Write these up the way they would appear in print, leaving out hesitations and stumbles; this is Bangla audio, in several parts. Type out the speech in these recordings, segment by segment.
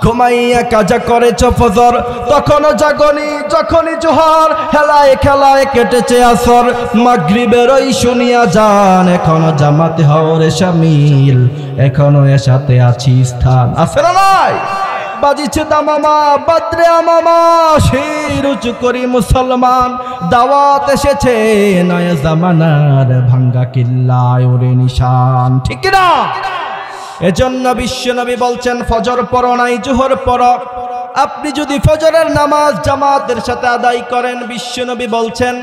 ঘুমাইয়া কাজা করেছ ফজর, তখনও জাগনি, যখনই জোহর, হেলায় খেলায় কেটেছে আসর, মাগরিবের ওই শুনিয়া যান, এখনো জামাতে হওরে শামিল, এখনো এসাতে আছি স্থান। আছে না নাই? বাজিছে দামামা, বাদ্রে আমামা, শির উঁচু করি মুসলমান, দাওয়াত এসেছে নয়া জামানার, ভাঙ্গা কিল্লায় ওরে নিশান। ঠিক না? এজন্য বিশ্বনবী বলছেন ফজর পড়ো নাই জোহর পড়ো। আপনি যদি ফজরের নামাজ জামাতের সাথে আদায় করেন, বিশ্বনবী বলছেন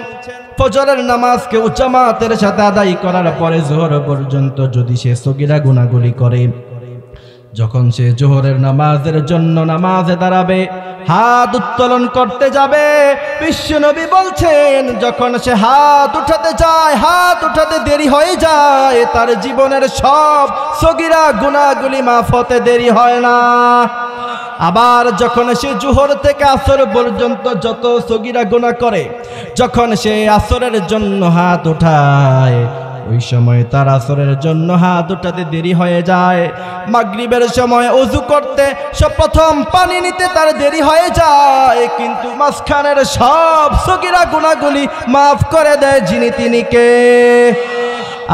ফজরের নামাজ কেউ জামাতের সাথে আদায় করার পরে জোহর পর্যন্ত যদি সে সগীরা গুনাহগুলি করে, যখন সে জোহরের নামাজের জন্য নামাজে দাঁড়াবে, হাত উত্তোলন করতে যাবে, বিশ্বনবী বলছেন যখন সে হাত উঠাতে যায়, হাত উঠাতে দেরি হয়ে যায়, তার জীবনের সব সগীরা গুনাহগুলি মাফ হতে দেরি হয় না। আবার যখন সে জোহর থেকে আসর পর্যন্ত যত সগীরা গুনাহ করে, যখন সে আসরের জন্য হাত উঠায়, ওই সময় তার আসরের জন্য হাত উঠাতে দেরি হয়ে যায়। মাগরিবের সময় ওযু করতে প্রথম পানি নিতে তার দেরি হয়ে যায়, কিন্তু মাঝখানের সব সগীরা গুনাহগুলি মাফ করে দেয় যিনি, তিনি কে?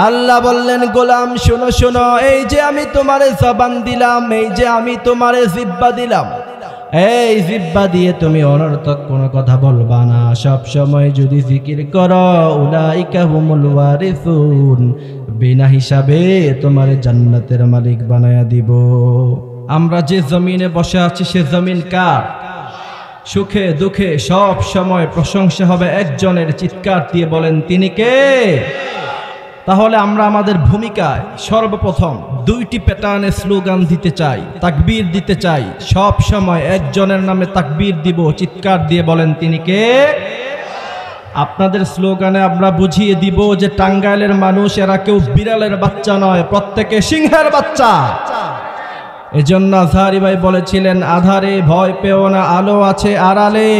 আল্লাহ বললেন গোলাম শোনো শোনো, এই যে আমি তোমারে জবান দিলাম, এই যে আমি তোমারে জিহ্বা দিলাম, এই জিহ্বা দিয়ে তুমি অনর্থক কোনো কথা বলবা না, সব সময় যদি জিকির করো, উলাইকা হুমুল ওয়ারিসুন, বিনা হিসাবে তোমার জান্নাতের মালিক বানায়া দিব। আমরা যে জমিনে বসে আছি সে জমিন কার? সুখে দুঃখে সব সময় প্রশংসা হবে একজনের, চিৎকার দিয়ে বলেন তিনি কে? তাহলে আমরা আমাদের ভূমিকায় সর্বপ্রথম দুইটি প্যাটার্নে স্লোগান দিতে চাই, তাকবীর দিতে চাই। সব সময় একজনের নামে তাকবীর দিব, চিৎকার দিয়ে বলেন তিনি কে? আপনাদের স্লোগানে আমরা বুঝিয়ে দিব যে টাঙ্গাইলের মানুষ এরা কেউ বিড়ালের বাচ্চা নয়, প্রত্যেকে সিংহের বাচ্চা। এজন্য আজহারি ভাই বলেছিলেন, আধারে ভয় পেও না, আলো আছে আড়ালে,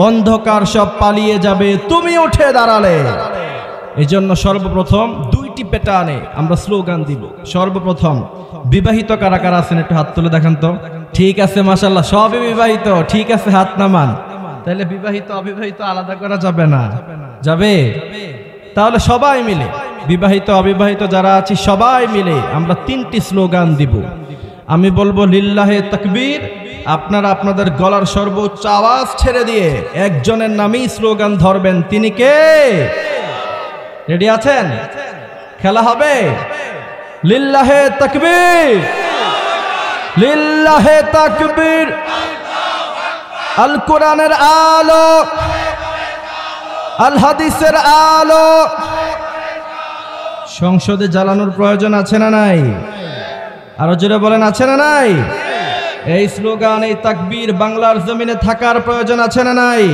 অন্ধকার সব পালিয়ে যাবে তুমি উঠে দাঁড়ালে। এজন্য সর্বপ্রথম দুইটি প্যাটার্নে আমরা স্লোগান দিব। সর্বপ্রথম বিবাহিত কারা কারা আছেন একটু হাত তুলে দেখান তো। ঠিক আছে মাশাআল্লাহ, সবই বিবাহিত, ঠিক আছে হাত নামান। তাহলে বিবাহিত অবিবাহিত আলাদা করা যাবে না? যাবে? তাহলে সবাই মিলে বিবাহিত অবিবাহিত যারা আছি সবাই মিলে আমরা তিনটি স্লোগান দিব। আমি বলবো লিল্লাহে তাকবীর, আপনারা আপনাদের গলার সর্বোচ্চ আওয়াজ ছেড়ে দিয়ে একজনের নামেই স্লোগান ধরবেন, তিনি কে? রেডি আছেন? খেলা হবে। লিল্লাহে তাকবীর, লিল্লাহে তাকবীর। আল কোরআনের আলো, আল হাদিসের আলো। সংসদে জ্বালানোর প্রয়োজন আছে না নাই? আরো জোরে বলেন আছে না নাই? এই স্লোগান, এই তাকবীর বাংলার জমিনে থাকার প্রয়োজন আছে না নাই?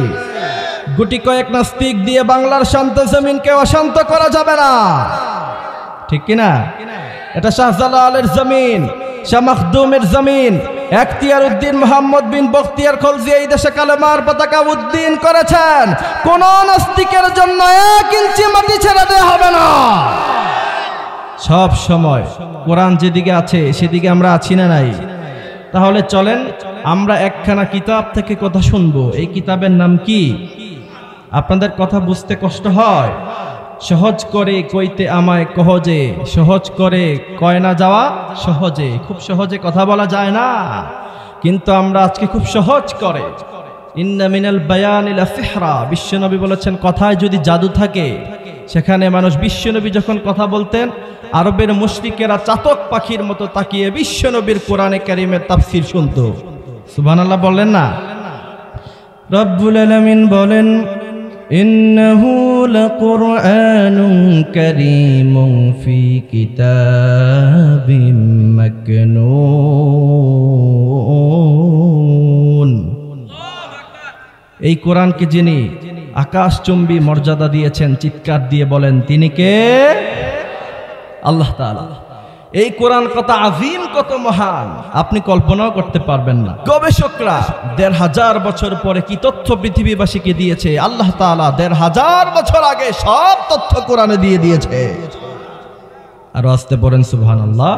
গুটি কয়েক নাস্তিক দিয়ে বাংলার শান্ত জমিনকে অশান্ত করা যাবে না, ঠিক কিনা? এটা শাহজালালের জমিন, শাহ মাখদুমের জমিন। এখতিয়ার উদ্দিন মোহাম্মদ বিন বখতিয়ার খলজি এই দেশে কালেমার পতাকা উদ্দিন করেছেন। কোন নাস্তিকের জন্য 1 ইঞ্চি মাটি ছেড়ে দেওয়া হবে না। সব সময় কোরআন যেদিকে আছে সেদিকে আমরা আছি না নাই? তাহলে চলেন আমরা একখানা কিতাব থেকে কথা শুনবো। এই কিতাবের নাম কি? আপনাদের কথা বুঝতে কষ্ট হয়? সহজ করে কইতে আমায় কহজে, সহজ করে কয় না যাওয়া সহজে। খুব সহজে কথা বলা যায় না, কিন্তু আমরা আজকে খুব সহজ করে। ইন্না মিনাল বায়ানি লা সিহরা, বিশ্বনবী বলেছেন কথায় যদি জাদু থাকে। সেখানে মানুষ, বিশ্বনবী যখন কথা বলতেন আরবের মুশরিকেরা চাতক পাখির মতো তাকিয়ে বিশ্বনবীর কোরআনে কারীমের তাফসীর শুনতো। সুবহানাল্লাহ বললেন না? রব্বুল আলামিন বলেন, ইন্নাহু লাকুরআনুন কারীমুন ফি কিতাবিম মাকনুন। এই কোরআনকে যিনি আকাশচুম্বী মর্যাদা দিয়েছেন, চিৎকার দিয়ে বলেন তিনি কে? আল্লাহ তাআলা। এই কোরআন কত আযীম, কত মহান, আপনি কল্পনাও করতে পারবেন না। গবেষকরা ১৫০০ বছর পরে কি তথ্য পৃথিবীবাসীকে দিয়েছে, আল্লাহ তাআলা ১৫০০ বছর আগে সব তথ্য কোরআনে দিয়ে দিয়েছে। আর আসতে পড়েন সুবহানাল্লাহ।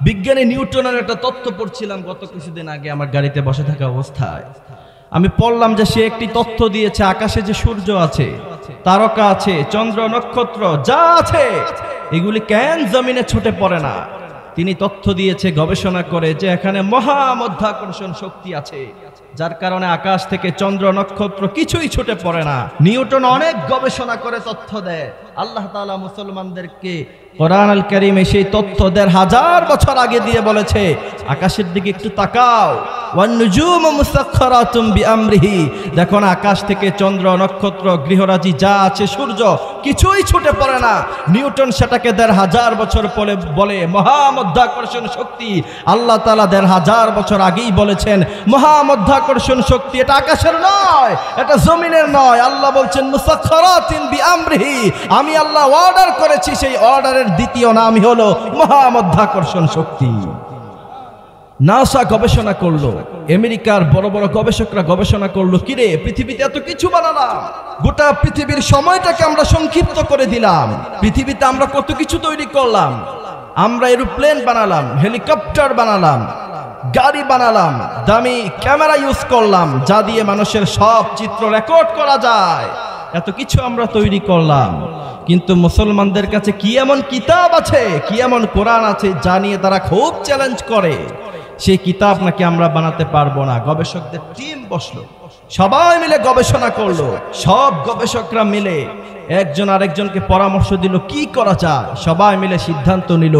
বিজ্ঞানী নিউটনের একটা তত্ত্ব পড়ছিলাম গত কিছুদিন আগে আমার গাড়িতে বসে থাকা অবস্থায়। আমি পড়লাম যে সে একটি তথ্য দিয়েছে, আকাশে যে সূর্য আছে, তারকা আছে, চন্দ্র নক্ষত্র যা আছে এগুলি কেন জমিনে ছুটে পড়ে না। তিনি তথ্য দিয়েছে গবেষণা করে যে এখানে মহামধ্যাকর্ষণ শক্তি আছে, যার কারণে আকাশ থেকে চন্দ্র নক্ষত্র কিছুই ছুটে পড়ে না। নিউটন অনেক গবেষণা করে তথ্য দেয়। আল্লাহ তাআলা মুসলমানদেরকে কোরআন আল কারীমে সেই তথ্য ১৫০০ বছর আগে দিয়ে বলেছে, আকাশের দিকে একটু তাকাও, ওয়ান নুজুমু মুসাখখারাতুম বিআমরিহি, দেখো না আকাশ থেকে চন্দ্র নক্ষত্র গৃহরাজি যা আছে সূর্য কিছুই ছুটে পড়ে না। নিউটন সেটাকে ১৫০০ বছর পরে বলে মহামধ্যাকর্ষণ শক্তি। আল্লাহ তাআলা ১৫০০ বছর আগেই বলেছেন মহামধ্যাকর্ষণ শক্তি এটা আকাশের নয়, এটা জমিনের নয়। আল্লাহ বলছেন মুসাখখারাতিন বিআমরিহি, আমি আল্লাহ অর্ডার করেছি, সেই অর্ডারের দ্বিতীয় নামই হলো মহামধ্যাকর্ষণ শক্তি। নাসা গবেষণা করলো, আমেরিকার বড় বড় গবেষকরা গবেষণা করলো, কিরে পৃথিবীতে এত কিছু বানালাম, গোটা পৃথিবীর সময়টাকে আমরা সংক্ষিপ্ত করে দিলাম, পৃথিবীতে আমরা কত কিছু তৈরি করলাম, আমরা এরোপ্লেন বানালাম, হেলিকপ্টার বানালাম, গাড়ি বানালাম, দামি ক্যামেরা ইউজ করলাম যা দিয়ে মানুষের সব চিত্র রেকর্ড করা যায়, এত কিছু আমরা তৈরি করলাম। কিন্তু মুসলমানদের কাছে কি এমন কিতাব আছে, কি এমন কোরআন আছে যা নিয়ে তারা খুব চ্যালেঞ্জ করে, সেই কিতাব নাকি আমরা বানাতে পারবো না। গবেষকদের টিম বসলো, সবাই মিলে গবেষণা করলো, সব গবেষকরা মিলে একজন আরেকজনকে পরামর্শ দিল কি করা যায়। সবাই মিলে সিদ্ধান্ত নিল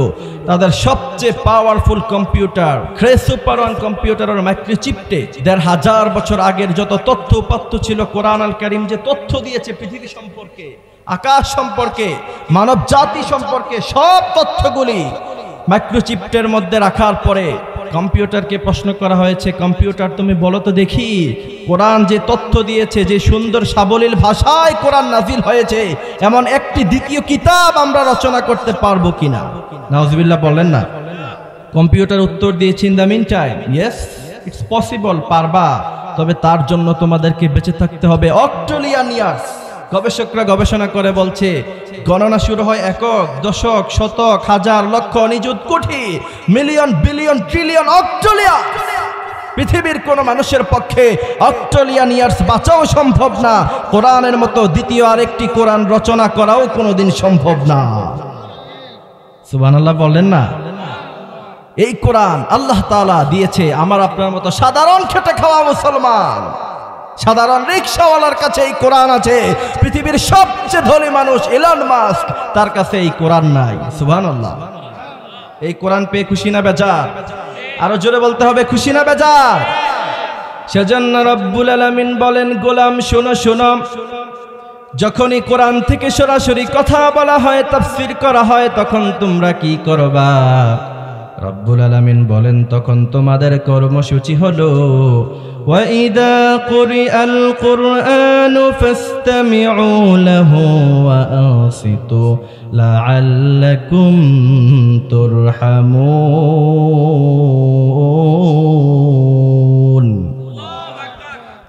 তাদের সবচেয়ে powerful computer super one computer আর মাইক্রোচিপটে ১৫০০ বছর আগের যত তথ্য উপাত্ত ছিল, কোরআন আল কারীম যে তথ্য দিয়েছে পৃথিবী সম্পর্কে, আকাশ সম্পর্কে, মানব জাতি সম্পর্কে, সব তথ্যগুলি মাইক্রোচিপটের মধ্যে রাখার পরে কম্পিউটারকে প্রশ্ন করা হয়েছে, কম্পিউটার তুমি বলো তো দেখি কোরআন যে তথ্য দিয়েছে, যে সুন্দর সাবলীল ভাষায় কোরআন নাজিল হয়েছে, এমন একটি দ্বিতীয় কিতাব আমরা রচনা করতে পারবো কিনা। নাউজুবিল্লাহ বললেন না। কম্পিউটার উত্তর দিয়েছে, in the mean time yes it's possible, পারবা, তবে তার জন্য তোমাদেরকে বেঁচে থাকতে হবে অক্টোলিয়ান ইয়ার্স। গবেষকরা গবেষণা করে বলছে গণনা শুরু হয় একক, দশক, শতক, হাজার, লক্ষ, নিযুত, কোটি, মিলিয়ন, বিলিয়ন, ট্রিলিয়ন অক্টোলিয়ান। পৃথিবীর কোন মানুষের পক্ষে অক্টোলিয়ান ইয়ার্স বাঁচাও সম্ভব না, কোরআনের মতো দ্বিতীয় আরেকটি কোরআন রচনা করাও কোনোদিন সম্ভব না। সুবহানাল্লাহ বললেন না। এই কোরআন আল্লাহ তাআলা দিয়েছে আমার আপনার মতো সাধারণ খেটে খাওয়া মুসলমান, সাধারণ রিকশাওয়ালার কাছে এই কোরআন আছে। পৃথিবীর সবচেয়ে ধনী মানুষ ইলন মাস্ক, তার কাছে এই কোরআন নাই। সুবহানাল্লাহ। এই কোরআন পেয়ে খুশি না বেজার? আরো জোরে বলতে হবে, খুশি না বেজার? সেজন্য রব্বুল আলামিন বলেন, গোলাম শোনো শোনো, যখনই কোরআন থেকে সরাসরি কথা বলা হয়, তাফসীর করা হয়, তখন তোমরা কি করবা? রব্বুল আলামিন বলেন, তখন তোমাদের কর্মসূচি হলো وَإِذَا قُرِئَ الْقُرْآنُ فَاسْتَمِعُوا لَهُ وَأَنصِتُوا لَعَلَّكُمْ تُرْحَمُونَ।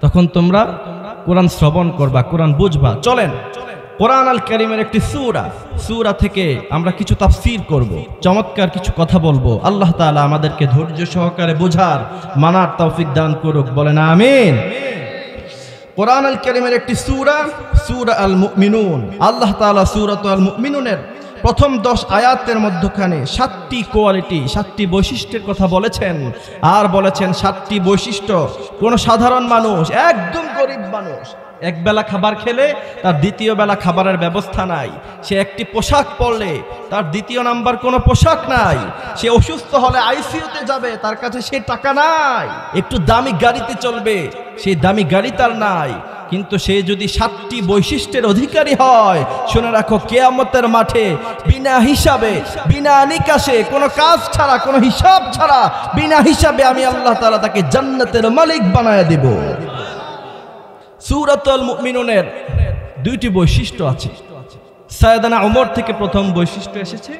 তখন তোমরা কোরআন শ্রবণ করবা, কোরআন বুঝবা। চলেন কোরআন আল কারীমের একটি সূরা থেকে আমরা কিছু তাফসীর করব, চমৎকার কিছু কথা বলবো। আল্লাহ তাআলা আমাদেরকে ধৈর্য সহকারে বোঝার, মানার তৌফিক দান করুক, বলেন আমিন। কোরআন আল কারীমের একটি সূরা আল মুমিনুন। আল্লাহ তাআলা সূরাতুল মুমিনুনের প্রথম 10 আয়াতের মধ্যখানে 7টি কোয়ালিটি, 7টি বৈশিষ্ট্যের কথা বলেছেন, আর বলেছেন 7টি বৈশিষ্ট্য কোন সাধারণ মানুষ, একদম গরিব মানুষ, এক বেলা খাবার খেলে তার দ্বিতীয় বেলা খাবারের ব্যবস্থা নাই, সে একটি পোশাক পরলে তার দ্বিতীয় নাম্বার কোনো পোশাক নাই, সে অসুস্থ হলে আইসিইউতে যাবে, তার কাছে সে টাকা নাই, একটু দামি গাড়িতে চলবে, সেই দামি গাড়ি তার নাই, কিন্তু সে যদি 7টি বৈশিষ্ট্যের অধিকারী হয়, শুনে রাখো কিয়ামতের মাঠে বিনা হিসাবে, বিনা নিকাশে, কোনো কাজ ছাড়া, কোনো হিসাব ছাড়া, বিনা হিসাবে আমি আল্লাহ তাআলা তাকে জান্নাতের মালিক বানায় দেব। সূরাতুল মুমিনুনের 2টি বৈশিষ্ট্য আছে। সাইয়েদানা ওমর থেকে প্রথম বৈশিষ্ট্য এসেছে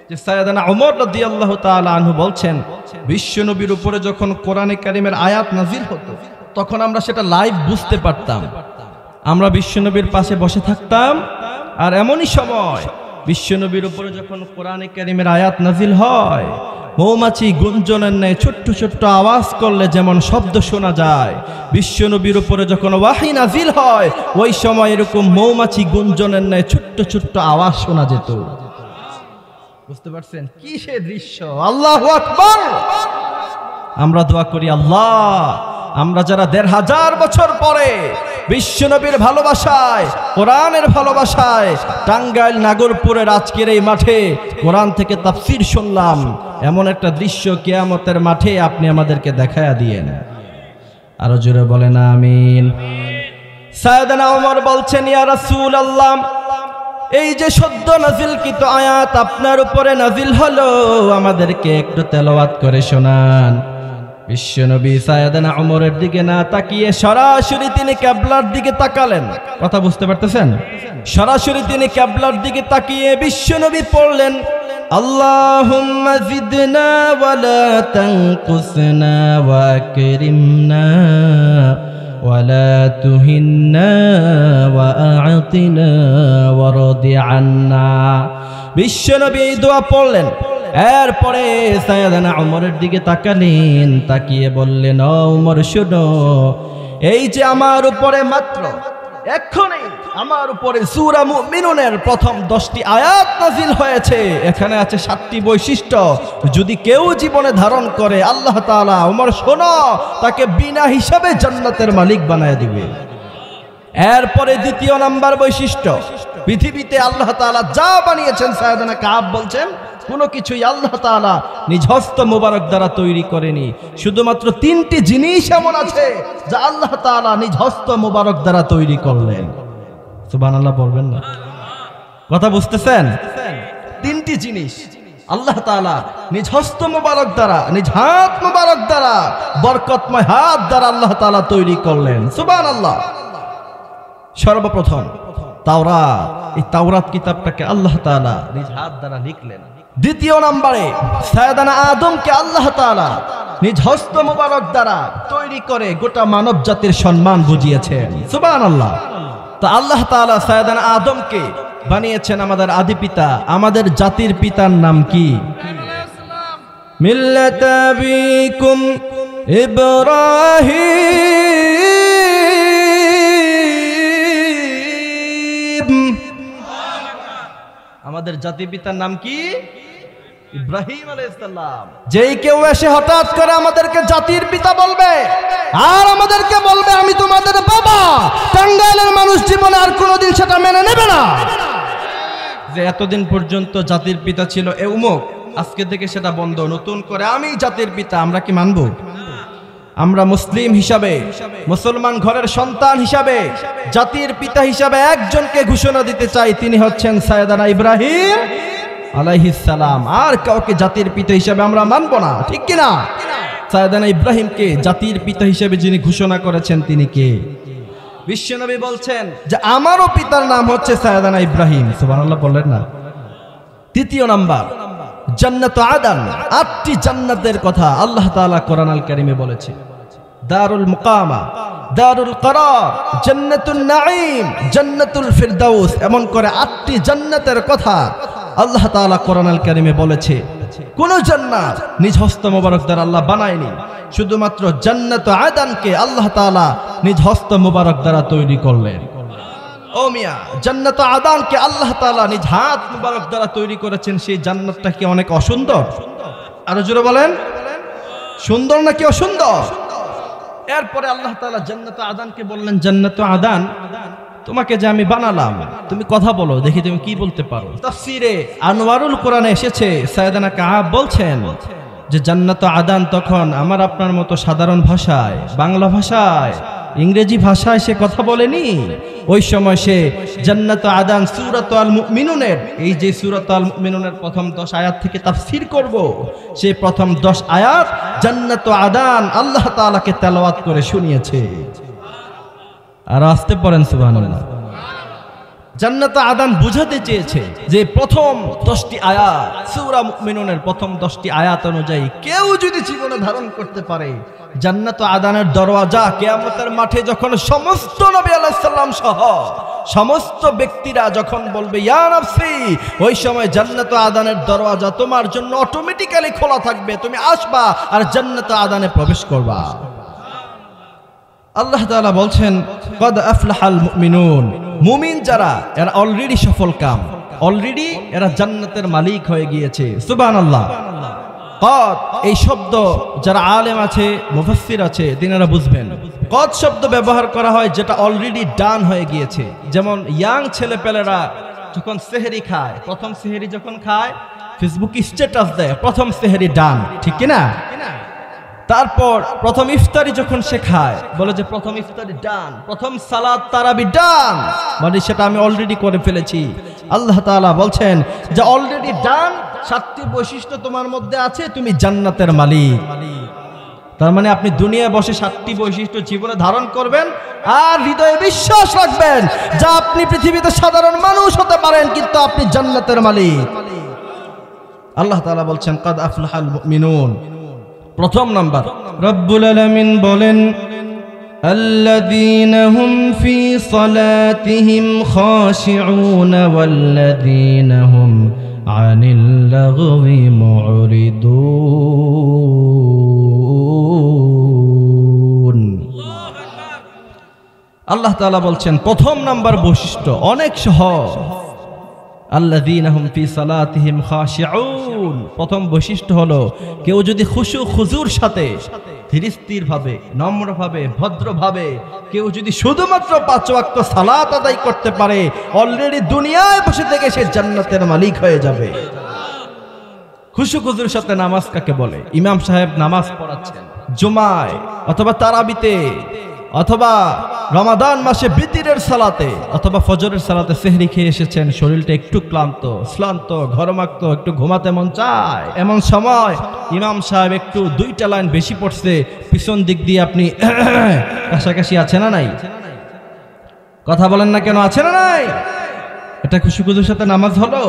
যে সাইয়েদানা ওমর রাদিয়াল্লাহু তাআলা আনহু বলছেন, বিশ্বনবীর উপরে যখন কোরআনে কারীমের আয়াত নাজিল হতো, তখন আমরা সেটা লাইভ বুঝতে পারতাম। আমরা বিশ্বনবীর পাশে বসে থাকতাম, আর এমনই সময় বিশ্বনবীর উপরে যখন কোরআনে কারীমের আয়াত নাজিল হয়, মৌমাছি গুঞ্জনের ন্যায় ছোট্ট ছোট্ট আওয়াজ করলে যেমন শব্দ শোনা যায়, বিশ্বনবীর উপরে যখন ওয়াহী নাজিল হয় ওই সময় এরকম মৌমাছি গুঞ্জনের ন্যায় ছোট্ট ছোট্ট আওয়াজ শোনা যেত। বুঝতে পারছেন কি সে দৃশ্য? আল্লাহু আকবার। আমরা দোয়া করি, আল্লাহ আমরা যারা ১৫০০ বছর পরে বিশ্বনবীর ভালোবাসায়, কোরআনের ভালোবাসায় টাঙ্গাইল নাগরপুরের আজকের এই মাঠে কোরআন থেকে তাফসীর শুনলাম, এমন একটা দৃশ্য কিয়ামতের মাঠে আপনি আমাদেরকে দেখায়া দিয়েন। আরো জোরে বলেন আমিন। সাইয়েদনা ওমর বলছেন, ইয়া রাসূলুল্লাহ, এই যে সদ্য নাজিলকৃত আয়াত আপনার উপরে নাজিল হলো, আমাদেরকে একটু তেলাওয়াত করে শোনান। বিশ্বনবী সাইয়েদনা ওমরের দিকে না তাকিয়ে সরাসরি তিনি কিবলার দিকে তাকালেন। কথা বুঝতে পারতেছেন? সরাসরি তিনি কিবলার দিকে তাকিয়ে বিশ্বনবী পড়লেন, আল্লাহুম্মা জিদনা ওয়ালা তানকুসনা ওয়া আকরিমনা ওয়ালা তুহিন্না ওয়া আ'তিনা ওয়ারদি আন্না। বিশ্বনবী এই দোয়া পড়লেন। এরপরে সাইয়েদনা ওমরের দিকে তাকালেন, তাকিয়ে বললেন, ও ওমর শোনো, এই যে আমার উপরে মাত্র এক্ষুনি আমার উপরে সূরা মুমিনুনের প্রথম 10টি আয়াত নাজিল হয়েছে, এখানে আছে 7টি বৈশিষ্ট্য, যদি কেউ জীবনে ধারণ করে আল্লাহ তাআলা, ওমর শোনো, তাকে বিনা হিসাবে জান্নাতের মালিক বানায় দিবে। এরপরে দ্বিতীয় নাম্বার বৈশিষ্ট্য, পৃথিবীতে আল্লাহ তাআলা যা বানিয়েছেন, সাইয়েদনা কাব বলছেন, কোনো কিছুই আল্লাহ তাআলা নিজ হস্ত মোবারক দ্বারা তৈরি করেনি। শুধুমাত্র 3টি জিনিস এমন আছে যা আল্লাহ তাআলা নিজ হস্ত মোবারক দ্বারা তৈরি করলেন। সুবহানাল্লাহ বলবেন না? কথা বুঝতেছেন? 3টি জিনিস আল্লাহ তাআলা নিজ হস্ত মোবারক দ্বারা, নিজ হাত মোবারক দ্বারা, বরকতময় হাত দ্বারা আল্লাহ তাআলা তৈরি করলেন। সুবহানাল্লাহ। সর্বপ্রথম তাওরাত, এই তাওরাত কিতাবটাকে আল্লাহ তাআলা নিজ হাত দ্বারা লিখলেন। দ্বিতীয় নম্বরে সাইয়েদনা আদমকে আল্লাহ তাআলা নিজ হস্ত মোবারক দ্বারা তৈরি করে গোটা মানব জাতির সম্মান বুঝিয়েছেন। সুবহানাল্লাহ। তো আল্লাহ তাআলা সাইয়েদনা আদমকে বানিয়েছেন আমাদের আদি পিতা, আমাদের জাতির পিতার নাম কি? মিল্লাত আবিকুম ইব্রাহিম। আমাদের জাতির পিতার নাম কি? ইব্রাহিম আলাইহিস সালাম। যেই কেউ এসে হঠাৎ করে আমাদেরকে জাতির পিতা বলবে আর আমাদেরকে বলবে আমি তোমাদের বাবা, টাঙ্গাইলের মানুষ জীবনে আর কোনোদিন সেটা মেনে নেবে না। যে এতদিন পর্যন্ত জাতির পিতা ছিল এ উমুক, আজকে থেকে সেটা বন্ধ, নতুন করে আমি জাতির পিতা। আমরা কি মানব? আমরা মুসলিম হিসাবে, মুসলমান ঘরের সন্তান হিসাবে জাতির পিতা হিসাবে একজনকে ঘোষণা দিতে চাই, তিনি হচ্ছেন সাইয়েদনা ইব্রাহিম আলাইহিস সালাম। আর কাউকে জাতির পিতা হিসাবে আমরা মানব না, ঠিক কি না? সাইয়েদনা ইব্রাহিমকে জাতির পিতা হিসাবে যিনি ঘোষণা করেছেন তিনি কে? বিশ্বনবী বলছেন যে আমারও পিতার নাম হচ্ছে সাইয়েদনা ইব্রাহিম। সুবহানাল্লাহ বললেন না? তৃতীয় নাম্বার, জান্নাত আদন, 8টি জান্নাতের কথা আল্লাহ তাআলা কোরআন আল কারীমে বলেছে। দারুল মুকামা, দারুল করার, জান্নাতুন নাঈম, জান্নাতুল ফিরদাউস, এমন করে 8টি জান্নাতের কথা আল্লাহ তাআলা কোরআন আল কারীমে বলেছে। কোন জান্নাত নিজ হস্ত মোবারক দ্বারা আল্লাহ বানায়নি, শুধুমাত্র জান্নাত আদনকে আল্লাহ তাআলা নিজ হস্ত মোবারক দ্বারা তৈরি করলেন। ও মিয়া, জান্নাত আদনকে আল্লাহ তাআলা নিজ হাত মোবারক দ্বারা তৈরি করেছেন। সেই জান্নাতটা কি অনেক অসুন্দর? আরো জোরে বলেন, সুন্দর নাকি অসুন্দর? এরপরে আল্লাহ তাআলা জান্নাত আদনকে বললেন, জান্নাত আদন, তোমাকে যে আমি বানালাম, তুমি কথা বলো, দেখি তুমি কি বলতে পারো। তাফসীরে আনওয়ারুল কোরআনে এসেছে, সাইয়েদনা কাব বলছেন যে জান্নাত আদন তখন আমার আপনার মতো সাধারণ ভাষায়, বাংলা ভাষায়, ইংরেজি ভাষায় সে কথা বলেনি। ওই সময় সে জান্নাত আদন সূরাত আল মুমিনুনের, এই যে সূরাত আল মুমিনুনের প্রথম 10 আয়াত থেকে তাফসীর করব, সেই প্রথম 10 আয়াত জান্নাত আদন আল্লাহ তাআলাকে তেলাওয়াত করে শুনিয়েছে। আর আসতে পড়েন সুবহানাল্লাহ। জান্নাত আদান বুঝাতে চেয়েছে যে প্রথম 10টি আয়াত সূরা মুমিনুনের প্রথম 10টি আয়াত অনুযায়ী কেউ যদি জীবনে ধারণ করতে পারে, জান্নাত আদানের দরওয়াজা কিয়ামতের মাঠে যখন সমস্ত নবী আলাইহিস সালাম সহ সমস্ত ব্যক্তিরা যখন বলবে ইয়া নাফসি, ওই সময় জান্নাত আদানের দরওয়াজা তোমার জন্য অটোমেটিক্যালি খোলা থাকবে, তুমি আসবা আর জান্নাত আদানে প্রবেশ করবা। আল্লাহ তাআলা বলছেন কদ আফলাহাল মুমিনুন, মুমিন যারা এরা অলরেডি সফল কাম, অলরেডি এরা জান্নাতের মালিক হয়ে গিয়েছে। সুবহানাল্লাহ। কদ এই শব্দ যারা আলেম আছে মুফাসসির আছে তিনারা বুঝবেন, কদ শব্দ ব্যবহার করা হয় যেটা অলরেডি ডান হয়ে গিয়েছে। যেমন ইয়াং ছেলেপেলেরা যখন সেহরি খায়, প্রথম সেহরি যখন খায় ফেসবুকে স্ট্যাটাস দেয় প্রথম সেহরি ডান, ঠিক কি না? তারপর প্রথম ইফতারি যখন সে খায় বলে যে প্রথম ইফতারি ডান, প্রথম সালাত তারাবি ডান, মানে সেটা আমি অলরেডি করে ফেলেছি। আল্লাহ তাআলা বলছেন যে অলরেডি ডান, 7টি বৈশিষ্ট্য তোমার মধ্যে আছে, তুমি জান্নাতের মালিক। তার মানে আপনি দুনিয়ায় বসে 7টি বৈশিষ্ট্য জীবনে ধারণ করবেন আর হৃদয়ে বিশ্বাস রাখবেন যে আপনি পৃথিবীতে সাধারণ মানুষ হতে পারেন কিন্তু আপনি জান্নাতের মালিক। আল্লাহ তাআলা বলছেন কদ আফলাহাল মুমিনুন। প্রথম নাম্বার রব্বুল আলামিন বলেন আল্লাযীনা হুম ফি সালাতিহিম খাশিউন ওয়াল্লাযীনা হুম আনিল লাগবি মুরিদুন। আল্লাহ তাআলা বলছেন প্রথম নাম্বার বৈশিষ্ট্য অনেক সহজ, আল্লাযীনা হুম ফি সালাতিহিম খাশিউন। প্রথম বৈশিষ্ট্য হলো কেউ যদি খুশু খুজুর সাথে ধীরস্থির ভাবে, নম্রভাবে, ভদ্রভাবে কেউ যদি শুধুমাত্র 5 ওয়াক্ত সালাত আদায় করতে পারে, অলরেডি দুনিয়ায় বসে থেকে সে জান্নাতের মালিক হয়ে যাবে। খুশু খুজুর সাথে নামাজ কাকে বলে? ইমাম সাহেব নামাজ পড়াচ্ছেন জুমায় অথবা তারাবিতে অথবা রমাদান মাসে বিতিরের সালাতে অথবা ফজরের সালাতে সেহরি খেয়ে এসেছেন, শরীরটা একটু শ্রান্ত ঘরমাক্ত, একটু ঘুমাতে মন চায়, এমন সময় ইমাম সাহেব একটু 2টা লাইন বেশি পড়ছে, পিছন দিক দিয়ে আপনি কাছাকাছি আছে না নাই? কথা বলেন না কেন, আছে না নাই? এটা খুশি খুজুর সাথে নামাজ হলো?